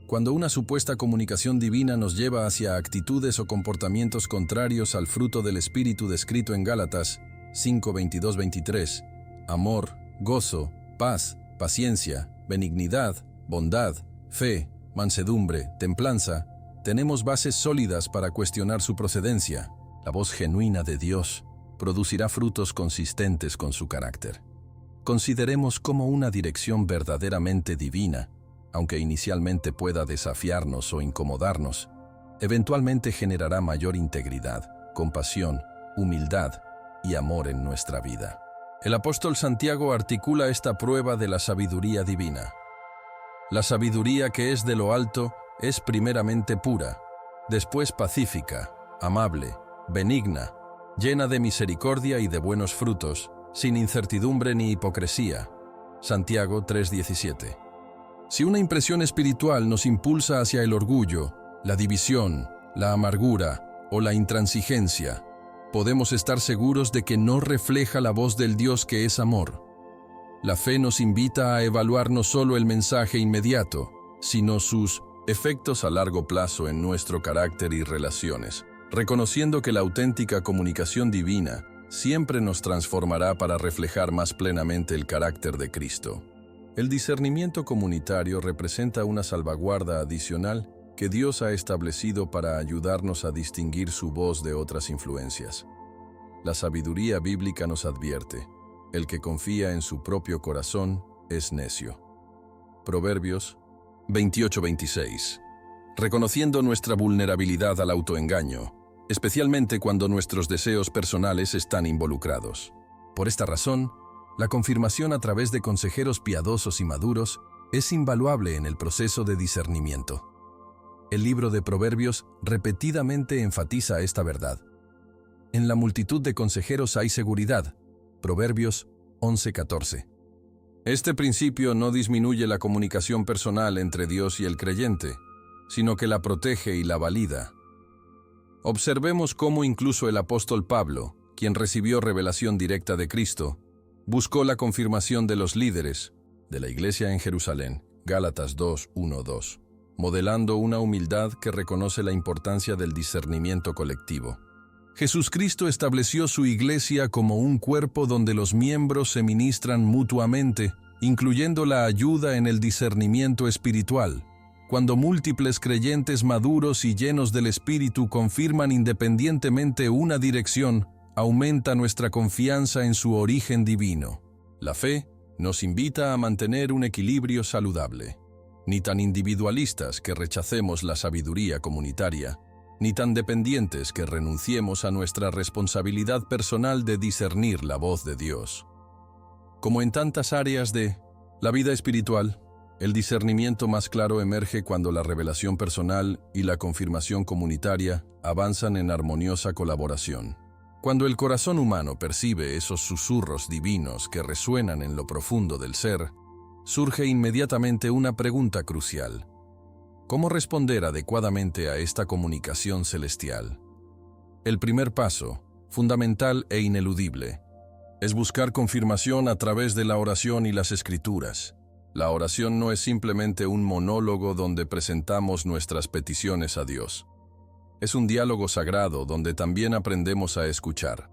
Cuando una supuesta comunicación divina nos lleva hacia actitudes o comportamientos contrarios al fruto del Espíritu descrito en Gálatas 5:22-23, amor, gozo, paz, paciencia, benignidad, bondad, fe, mansedumbre, templanza, tenemos bases sólidas para cuestionar su procedencia. La voz genuina de Dios producirá frutos consistentes con su carácter. Consideremos cómo una dirección verdaderamente divina, aunque inicialmente pueda desafiarnos o incomodarnos, eventualmente generará mayor integridad, compasión humildad y amor en nuestra vida. El apóstol Santiago articula esta prueba de la sabiduría divina. La sabiduría que es de lo alto es primeramente pura, después pacífica, amable, benigna, llena de misericordia y de buenos frutos, sin incertidumbre ni hipocresía. Santiago 3:17. Si una impresión espiritual nos impulsa hacia el orgullo, la división, la amargura o la intransigencia, podemos estar seguros de que no refleja la voz del Dios que es amor. La fe nos invita a evaluar no solo el mensaje inmediato, sino sus efectos a largo plazo en nuestro carácter y relaciones, reconociendo que la auténtica comunicación divina siempre nos transformará para reflejar más plenamente el carácter de Cristo. El discernimiento comunitario representa una salvaguarda adicional que Dios ha establecido para ayudarnos a distinguir su voz de otras influencias. La sabiduría bíblica nos advierte: el que confía en su propio corazón es necio. Proverbios 28:26. Reconociendo nuestra vulnerabilidad al autoengaño, especialmente cuando nuestros deseos personales están involucrados. Por esta razón, la confirmación a través de consejeros piadosos y maduros es invaluable en el proceso de discernimiento. El libro de Proverbios repetidamente enfatiza esta verdad. En la multitud de consejeros hay seguridad. Proverbios 11:14. Este principio no disminuye la comunicación personal entre Dios y el creyente, sino que la protege y la valida. Observemos cómo incluso el apóstol Pablo, quien recibió revelación directa de Cristo, buscó la confirmación de los líderes de la iglesia en Jerusalén, Gálatas 2:1-2, modelando una humildad que reconoce la importancia del discernimiento colectivo. Jesucristo estableció su iglesia como un cuerpo donde los miembros se ministran mutuamente, incluyendo la ayuda en el discernimiento espiritual. Cuando múltiples creyentes maduros y llenos del Espíritu confirman independientemente una dirección, aumenta nuestra confianza en su origen divino. La fe nos invita a mantener un equilibrio saludable, ni tan individualistas que rechacemos la sabiduría comunitaria, ni tan dependientes que renunciemos a nuestra responsabilidad personal de discernir la voz de Dios. Como en tantas áreas de la vida espiritual, el discernimiento más claro emerge cuando la revelación personal y la confirmación comunitaria avanzan en armoniosa colaboración. Cuando el corazón humano percibe esos susurros divinos que resuenan en lo profundo del ser, surge inmediatamente una pregunta crucial: ¿cómo responder adecuadamente a esta comunicación celestial? El primer paso, fundamental e ineludible, es buscar confirmación a través de la oración y las Escrituras. La oración no es simplemente un monólogo donde presentamos nuestras peticiones a Dios. Es un diálogo sagrado donde también aprendemos a escuchar.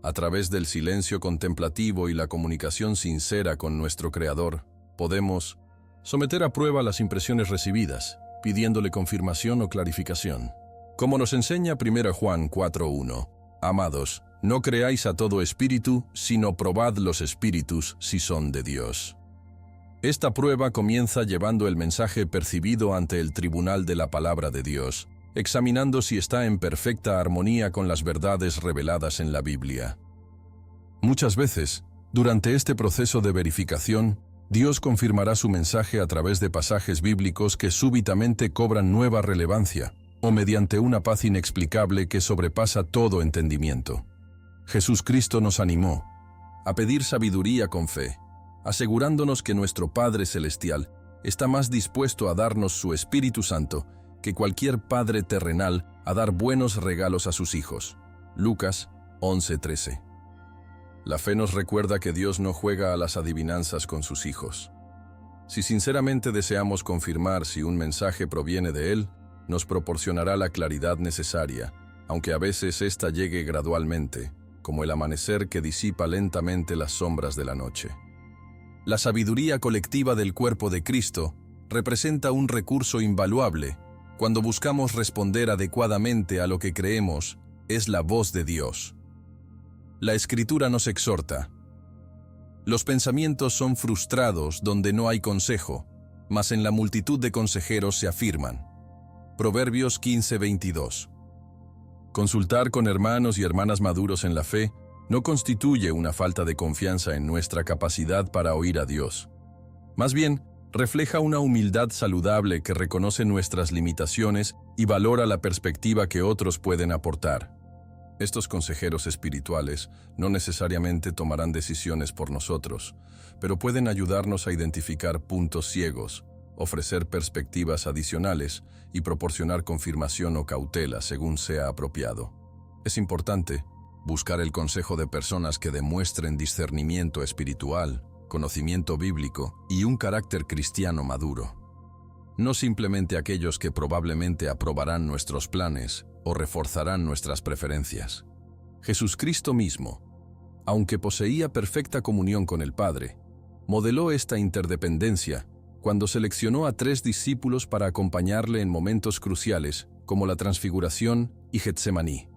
A través del silencio contemplativo y la comunicación sincera con nuestro Creador, podemos someter a prueba las impresiones recibidas, pidiéndole confirmación o clarificación. Como nos enseña 1 Juan 4:1, amados, no creáis a todo espíritu, sino probad los espíritus si son de Dios. Esta prueba comienza llevando el mensaje percibido ante el tribunal de la palabra de Dios, examinando si está en perfecta armonía con las verdades reveladas en la Biblia. Muchas veces, durante este proceso de verificación, Dios confirmará su mensaje a través de pasajes bíblicos que súbitamente cobran nueva relevancia, o mediante una paz inexplicable que sobrepasa todo entendimiento. Jesucristo nos animó a pedir sabiduría con fe, asegurándonos que nuestro Padre Celestial está más dispuesto a darnos su Espíritu Santo que cualquier padre terrenal a dar buenos regalos a sus hijos. Lucas 11:13. La fe nos recuerda que Dios no juega a las adivinanzas con sus hijos. Si sinceramente deseamos confirmar si un mensaje proviene de Él, nos proporcionará la claridad necesaria, aunque a veces ésta llegue gradualmente, como el amanecer que disipa lentamente las sombras de la noche. La sabiduría colectiva del cuerpo de Cristo representa un recurso invaluable cuando buscamos responder adecuadamente a lo que creemos es la voz de Dios. La Escritura nos exhorta: los pensamientos son frustrados donde no hay consejo, mas en la multitud de consejeros se afirman. Proverbios 15:22. Consultar con hermanos y hermanas maduros en la fe no constituye una falta de confianza en nuestra capacidad para oír a Dios. Más bien, refleja una humildad saludable que reconoce nuestras limitaciones y valora la perspectiva que otros pueden aportar. Estos consejeros espirituales no necesariamente tomarán decisiones por nosotros, pero pueden ayudarnos a identificar puntos ciegos, ofrecer perspectivas adicionales y proporcionar confirmación o cautela según sea apropiado. Es importante buscar el consejo de personas que demuestren discernimiento espiritual, conocimiento bíblico y un carácter cristiano maduro. No simplemente aquellos que probablemente aprobarán nuestros planes o reforzarán nuestras preferencias. Jesucristo mismo, aunque poseía perfecta comunión con el Padre, modeló esta interdependencia cuando seleccionó a 3 discípulos para acompañarle en momentos cruciales como la Transfiguración y Getsemaní.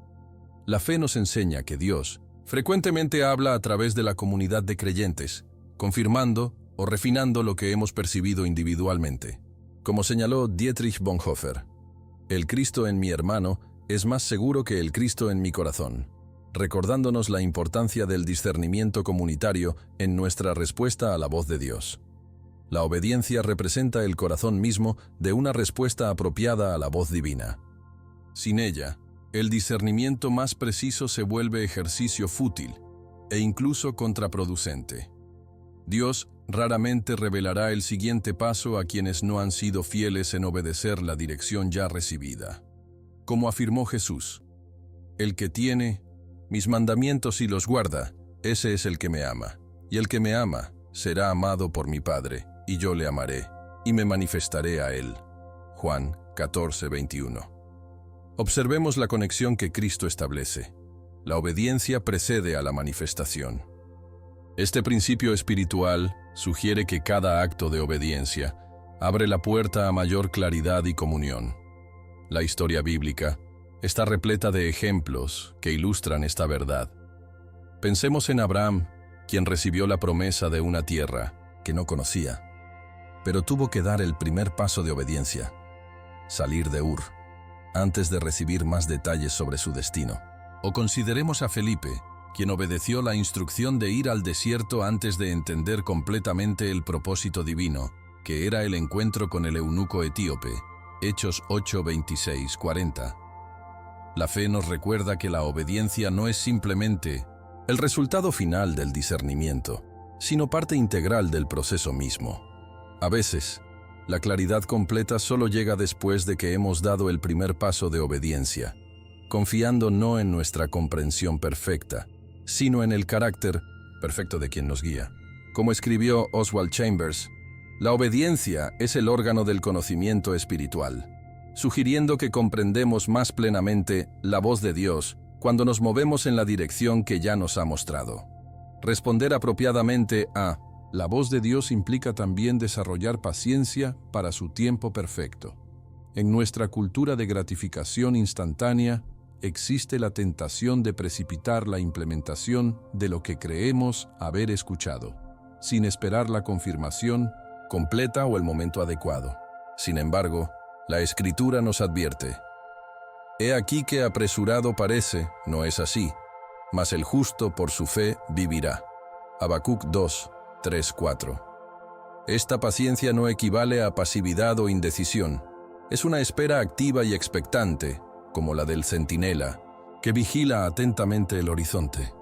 La fe nos enseña que Dios frecuentemente habla a través de la comunidad de creyentes, confirmando o refinando lo que hemos percibido individualmente. Como señaló Dietrich Bonhoeffer, el Cristo en mi hermano es más seguro que el Cristo en mi corazón, recordándonos la importancia del discernimiento comunitario en nuestra respuesta a la voz de Dios. La obediencia representa el corazón mismo de una respuesta apropiada a la voz divina. Sin ella, el discernimiento más preciso se vuelve ejercicio fútil e incluso contraproducente. Dios raramente revelará el siguiente paso a quienes no han sido fieles en obedecer la dirección ya recibida. Como afirmó Jesús, el que tiene mis mandamientos y los guarda, ese es el que me ama, y el que me ama será amado por mi Padre, y yo le amaré, y me manifestaré a él. Juan 14:21. Observemos la conexión que Cristo establece. La obediencia precede a la manifestación. Este principio espiritual sugiere que cada acto de obediencia abre la puerta a mayor claridad y comunión. La historia bíblica está repleta de ejemplos que ilustran esta verdad. Pensemos en Abraham, quien recibió la promesa de una tierra que no conocía, pero tuvo que dar el primer paso de obediencia, salir de Ur, antes de recibir más detalles sobre su destino. O consideremos a Felipe, quien obedeció la instrucción de ir al desierto antes de entender completamente el propósito divino, que era el encuentro con el eunuco etíope, Hechos 8:26-40. La fe nos recuerda que la obediencia no es simplemente el resultado final del discernimiento, sino parte integral del proceso mismo. A veces, la claridad completa solo llega después de que hemos dado el primer paso de obediencia, confiando no en nuestra comprensión perfecta, sino en el carácter perfecto de quien nos guía. Como escribió Oswald Chambers, la obediencia es el órgano del conocimiento espiritual, sugiriendo que comprendemos más plenamente la voz de Dios cuando nos movemos en la dirección que ya nos ha mostrado. Responder apropiadamente a la voz de Dios implica también desarrollar paciencia para su tiempo perfecto. En nuestra cultura de gratificación instantánea, existe la tentación de precipitar la implementación de lo que creemos haber escuchado, sin esperar la confirmación completa o el momento adecuado. Sin embargo, la Escritura nos advierte: «He aquí que apresurado parece, no es así, mas el justo por su fe vivirá». Habacuc 2:3-4. Esta paciencia no equivale a pasividad o indecisión. Es una espera activa y expectante, como la del centinela, que vigila atentamente el horizonte.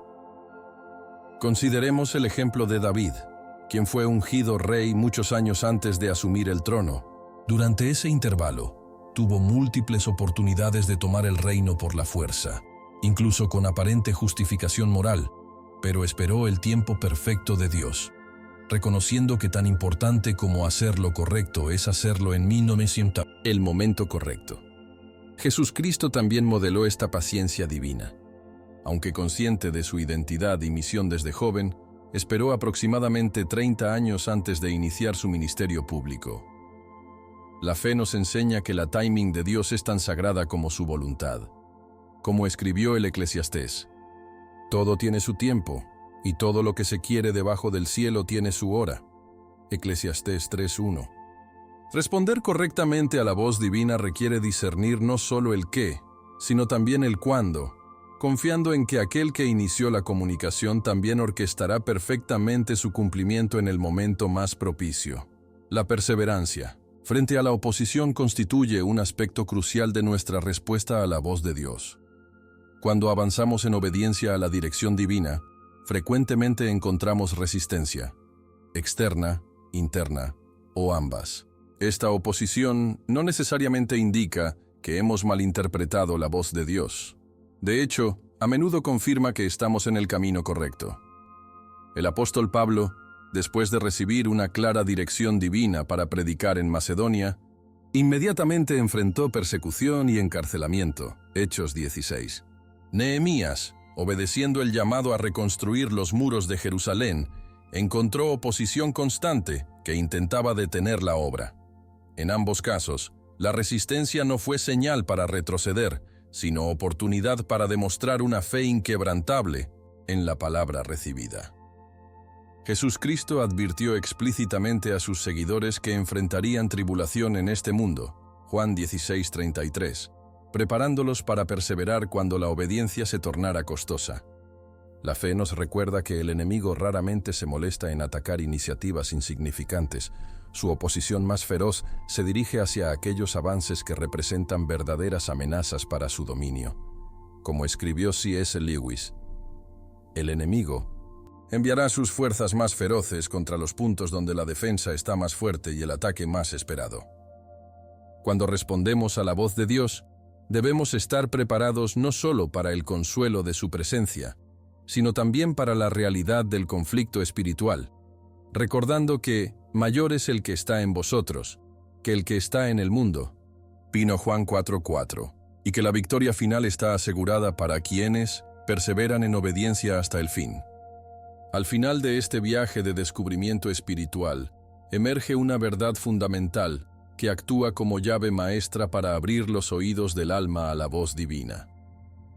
Consideremos el ejemplo de David, quien fue ungido rey muchos años antes de asumir el trono. Durante ese intervalo, tuvo múltiples oportunidades de tomar el reino por la fuerza, incluso con aparente justificación moral, pero esperó el tiempo perfecto de Dios, reconociendo que tan importante como hacer lo correcto es hacerlo en mí no me sienta el momento correcto. Jesucristo también modeló esta paciencia divina. Aunque consciente de su identidad y misión desde joven, esperó aproximadamente 30 años antes de iniciar su ministerio público. La fe nos enseña que la timing de Dios es tan sagrada como su voluntad. Como escribió el Eclesiastés, todo tiene su tiempo, y todo lo que se quiere debajo del cielo tiene su hora. Eclesiastés 3:1. Responder correctamente a la voz divina requiere discernir no solo el qué, sino también el cuándo, confiando en que aquel que inició la comunicación también orquestará perfectamente su cumplimiento en el momento más propicio. La perseverancia frente a la oposición constituye un aspecto crucial de nuestra respuesta a la voz de Dios. Cuando avanzamos en obediencia a la dirección divina, frecuentemente encontramos resistencia, externa, interna o ambas. Esta oposición no necesariamente indica que hemos malinterpretado la voz de Dios. De hecho, a menudo confirma que estamos en el camino correcto. El apóstol Pablo, después de recibir una clara dirección divina para predicar en Macedonia, inmediatamente enfrentó persecución y encarcelamiento. Hechos 16. Nehemías, obedeciendo el llamado a reconstruir los muros de Jerusalén, encontró oposición constante que intentaba detener la obra. En ambos casos, la resistencia no fue señal para retroceder, sino oportunidad para demostrar una fe inquebrantable en la palabra recibida. Jesucristo advirtió explícitamente a sus seguidores que enfrentarían tribulación en este mundo, Juan 16:33, preparándolos para perseverar cuando la obediencia se tornara costosa. La fe nos recuerda que el enemigo raramente se molesta en atacar iniciativas insignificantes. Su oposición más feroz se dirige hacia aquellos avances que representan verdaderas amenazas para su dominio. Como escribió C.S. Lewis, el enemigo enviará sus fuerzas más feroces contra los puntos donde la defensa está más fuerte y el ataque más esperado. Cuando respondemos a la voz de Dios, debemos estar preparados no solo para el consuelo de su presencia, sino también para la realidad del conflicto espiritual, recordando que mayor es el que está en vosotros que el que está en el mundo. Pino Juan 4:4, y que la victoria final está asegurada para quienes perseveran en obediencia hasta el fin. Al final de este viaje de descubrimiento espiritual, emerge una verdad fundamental que actúa como llave maestra para abrir los oídos del alma a la voz divina.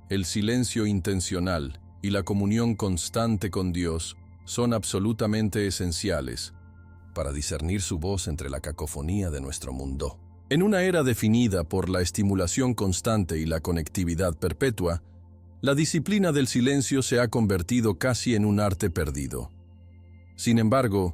El silencio intencional y la comunión constante con Dios son absolutamente esenciales para discernir su voz entre la cacofonía de nuestro mundo. En una era definida por la estimulación constante y la conectividad perpetua, la disciplina del silencio se ha convertido casi en un arte perdido. Sin embargo,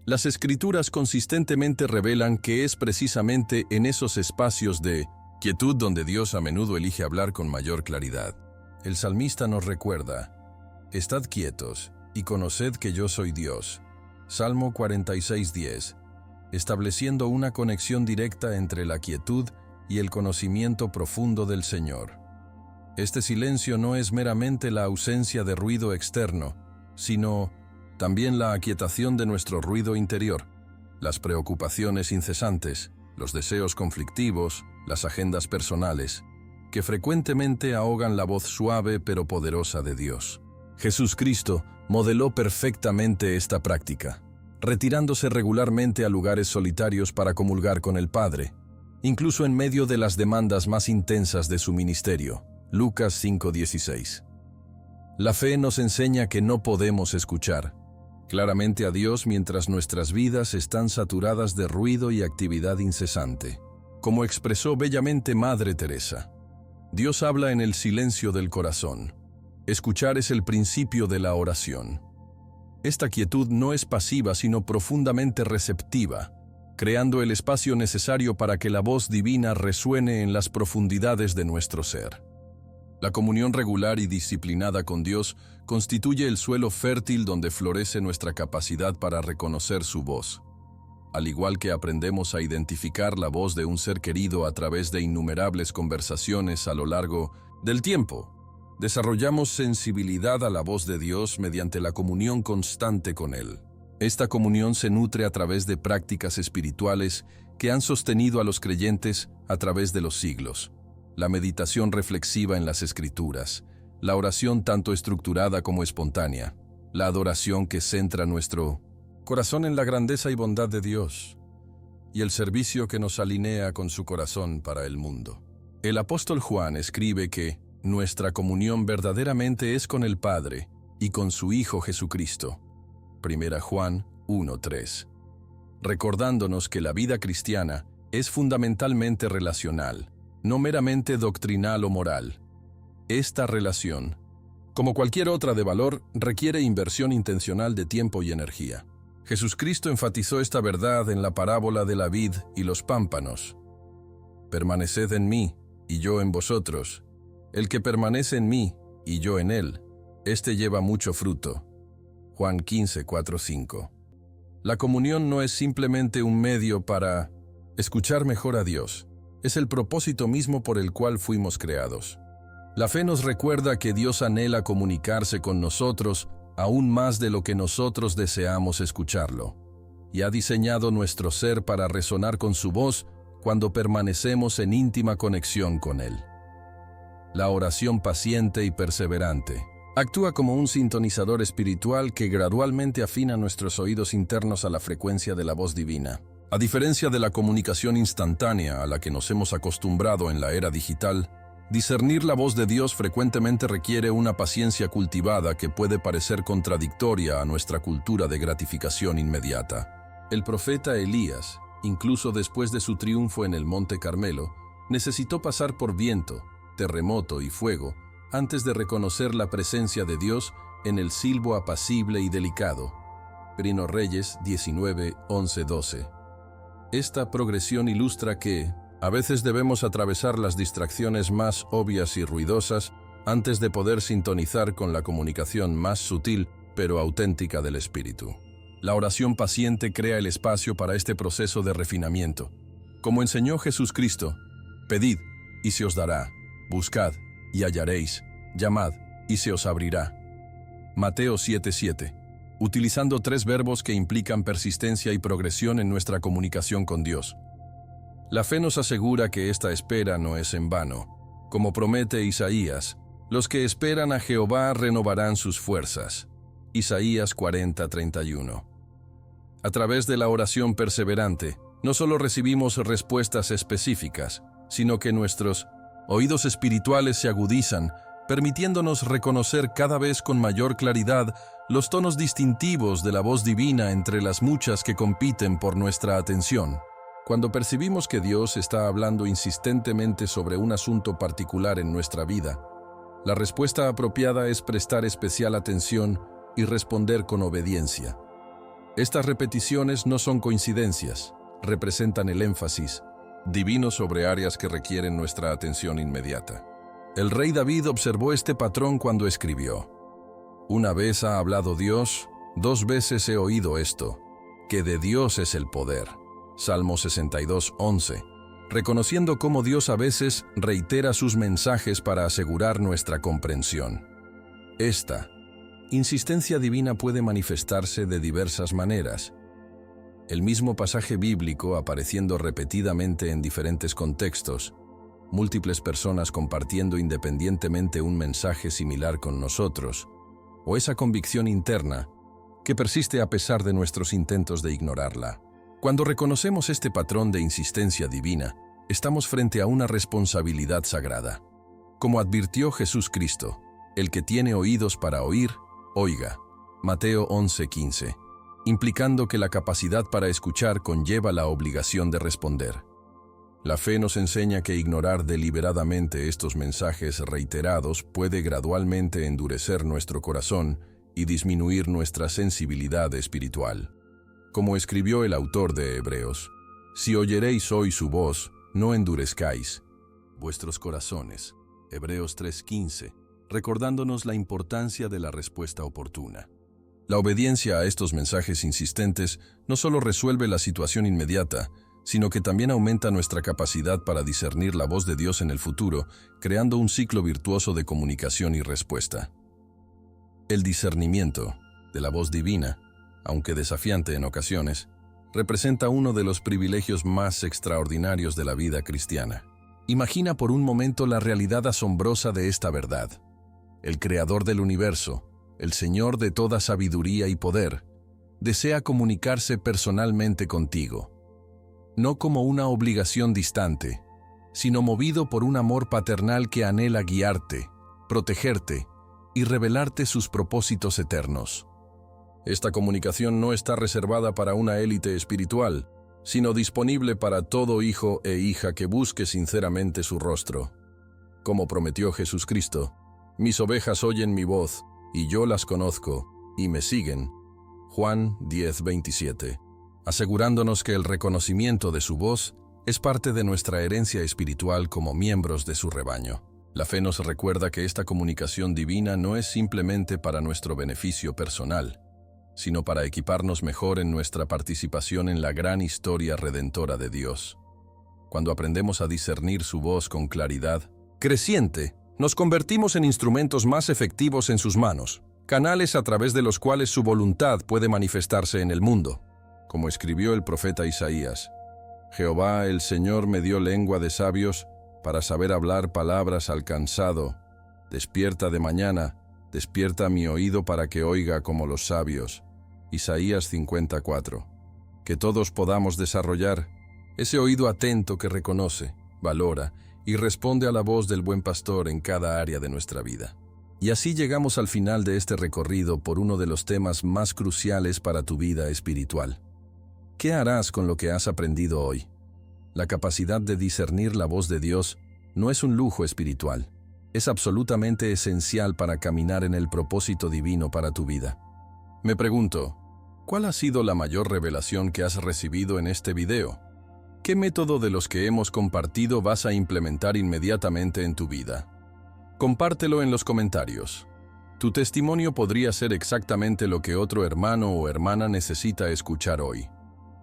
las Escrituras consistentemente revelan que es precisamente en esos espacios de quietud donde Dios a menudo elige hablar con mayor claridad. El salmista nos recuerda: «Estad quietos y conoced que yo soy Dios». Salmo 46:10, estableciendo una conexión directa entre la quietud y el conocimiento profundo del Señor. Este silencio no es meramente la ausencia de ruido externo, sino también la aquietación de nuestro ruido interior, las preocupaciones incesantes, los deseos conflictivos, las agendas personales, que frecuentemente ahogan la voz suave pero poderosa de Dios. Jesucristo modeló perfectamente esta práctica, retirándose regularmente a lugares solitarios para comulgar con el Padre, incluso en medio de las demandas más intensas de su ministerio. Lucas 5:16. La fe nos enseña que no podemos escuchar claramente a Dios mientras nuestras vidas están saturadas de ruido y actividad incesante. Como expresó bellamente Madre Teresa, Dios habla en el silencio del corazón. Escuchar es el principio de la oración. Esta quietud no es pasiva, sino profundamente receptiva, creando el espacio necesario para que la voz divina resuene en las profundidades de nuestro ser. La comunión regular y disciplinada con Dios constituye el suelo fértil donde florece nuestra capacidad para reconocer su voz. Al igual que aprendemos a identificar la voz de un ser querido a través de innumerables conversaciones a lo largo del tiempo, desarrollamos sensibilidad a la voz de Dios mediante la comunión constante con Él. Esta comunión se nutre a través de prácticas espirituales que han sostenido a los creyentes a través de los siglos. La meditación reflexiva en las Escrituras, la oración tanto estructurada como espontánea, la adoración que centra nuestro corazón en la grandeza y bondad de Dios, y el servicio que nos alinea con su corazón para el mundo. El apóstol Juan escribe que nuestra comunión verdaderamente es con el Padre y con su Hijo Jesucristo. 1 Juan 1:3. Recordándonos que la vida cristiana es fundamentalmente relacional, no meramente doctrinal o moral. Esta relación, como cualquier otra de valor, requiere inversión intencional de tiempo y energía. Jesucristo enfatizó esta verdad en la parábola de la vid y los pámpanos. Permaneced en mí, y yo en vosotros. El que permanece en mí, y yo en él, éste lleva mucho fruto. Juan 15, 4, 5. La comunión no es simplemente un medio para escuchar mejor a Dios, es el propósito mismo por el cual fuimos creados. La fe nos recuerda que Dios anhela comunicarse con nosotros aún más de lo que nosotros deseamos escucharlo, y ha diseñado nuestro ser para resonar con su voz cuando permanecemos en íntima conexión con Él. La oración paciente y perseverante actúa como un sintonizador espiritual que gradualmente afina nuestros oídos internos a la frecuencia de la voz divina. A diferencia de la comunicación instantánea a la que nos hemos acostumbrado en la era digital, discernir la voz de Dios frecuentemente requiere una paciencia cultivada que puede parecer contradictoria a nuestra cultura de gratificación inmediata. El profeta Elías, incluso después de su triunfo en el Monte Carmelo, necesitó pasar por viento, terremoto y fuego antes de reconocer la presencia de Dios en el silbo apacible y delicado. Primero Reyes 19, 11, 12. Esta progresión ilustra que a veces debemos atravesar las distracciones más obvias y ruidosas antes de poder sintonizar con la comunicación más sutil pero auténtica del Espíritu. La oración paciente crea el espacio para este proceso de refinamiento. Como enseñó Jesucristo, pedid y se os dará, buscad y hallaréis, llamad y se os abrirá. Mateo 7:7. Utilizando tres verbos que implican persistencia y progresión en nuestra comunicación con Dios. La fe nos asegura que esta espera no es en vano. Como promete Isaías, los que esperan a Jehová renovarán sus fuerzas. Isaías 40:31. A través de la oración perseverante, no solo recibimos respuestas específicas, sino que nuestros oídos espirituales se agudizan, permitiéndonos reconocer cada vez con mayor claridad los tonos distintivos de la voz divina entre las muchas que compiten por nuestra atención. Cuando percibimos que Dios está hablando insistentemente sobre un asunto particular en nuestra vida, la respuesta apropiada es prestar especial atención y responder con obediencia. Estas repeticiones no son coincidencias, representan el énfasis divino sobre áreas que requieren nuestra atención inmediata. El rey David observó este patrón cuando escribió: Una vez ha hablado Dios, dos veces he oído esto, que de Dios es el poder. Salmo 62:11. Reconociendo cómo Dios a veces reitera sus mensajes para asegurar nuestra comprensión. Esta insistencia divina puede manifestarse de diversas maneras. El mismo pasaje bíblico apareciendo repetidamente en diferentes contextos, múltiples personas compartiendo independientemente un mensaje similar con nosotros, o esa convicción interna que persiste a pesar de nuestros intentos de ignorarla. Cuando reconocemos este patrón de insistencia divina, estamos frente a una responsabilidad sagrada. Como advirtió Jesucristo, el que tiene oídos para oír, oiga. Mateo 11:15, implicando que la capacidad para escuchar conlleva la obligación de responder. La fe nos enseña que ignorar deliberadamente estos mensajes reiterados puede gradualmente endurecer nuestro corazón y disminuir nuestra sensibilidad espiritual. Como escribió el autor de Hebreos, si oyeréis hoy su voz, no endurezcáis vuestros corazones. Hebreos 3:15, recordándonos la importancia de la respuesta oportuna. La obediencia a estos mensajes insistentes no solo resuelve la situación inmediata, sino que también aumenta nuestra capacidad para discernir la voz de Dios en el futuro, creando un ciclo virtuoso de comunicación y respuesta. El discernimiento de la voz divina, aunque desafiante en ocasiones, representa uno de los privilegios más extraordinarios de la vida cristiana. Imagina por un momento la realidad asombrosa de esta verdad. El Creador del universo, el Señor de toda sabiduría y poder, desea comunicarse personalmente contigo, no como una obligación distante, sino movido por un amor paternal que anhela guiarte, protegerte y revelarte sus propósitos eternos. Esta comunicación no está reservada para una élite espiritual, sino disponible para todo hijo e hija que busque sinceramente su rostro. Como prometió Jesucristo, mis ovejas oyen mi voz, y yo las conozco, y me siguen. Juan 10:27. Asegurándonos que el reconocimiento de su voz es parte de nuestra herencia espiritual como miembros de su rebaño. La fe nos recuerda que esta comunicación divina no es simplemente para nuestro beneficio personal, sino para equiparnos mejor en nuestra participación en la gran historia redentora de Dios. Cuando aprendemos a discernir su voz con claridad creciente, nos convertimos en instrumentos más efectivos en sus manos, canales a través de los cuales su voluntad puede manifestarse en el mundo. Como escribió el profeta Isaías, Jehová el Señor me dio lengua de sabios para saber hablar palabras al cansado. Despierta de mañana, despierta mi oído para que oiga como los sabios. Isaías 54. Que todos podamos desarrollar ese oído atento que reconoce, valora y responde a la voz del buen pastor en cada área de nuestra vida. Y así llegamos al final de este recorrido por uno de los temas más cruciales para tu vida espiritual. ¿Qué harás con lo que has aprendido hoy? La capacidad de discernir la voz de Dios no es un lujo espiritual, es absolutamente esencial para caminar en el propósito divino para tu vida. Me pregunto, ¿cuál ha sido la mayor revelación que has recibido en este video? ¿Qué método de los que hemos compartido vas a implementar inmediatamente en tu vida? Compártelo en los comentarios. Tu testimonio podría ser exactamente lo que otro hermano o hermana necesita escuchar hoy.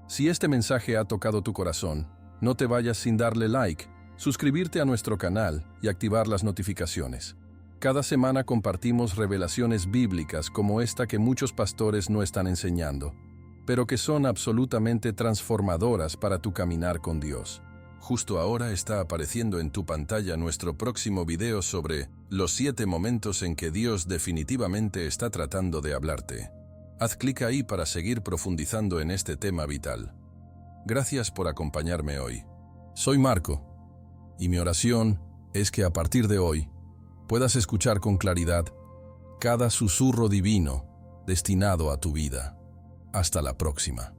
Si este mensaje ha tocado tu corazón, no te vayas sin darle like, suscribirte a nuestro canal y activar las notificaciones. Cada semana compartimos revelaciones bíblicas como esta que muchos pastores no están enseñando, pero que son absolutamente transformadoras para tu caminar con Dios. Justo ahora está apareciendo en tu pantalla nuestro próximo video sobre los 7 momentos en que Dios definitivamente está tratando de hablarte. Haz clic ahí para seguir profundizando en este tema vital. Gracias por acompañarme hoy. Soy Marco, y mi oración es que a partir de hoy puedas escuchar con claridad cada susurro divino destinado a tu vida. Hasta la próxima.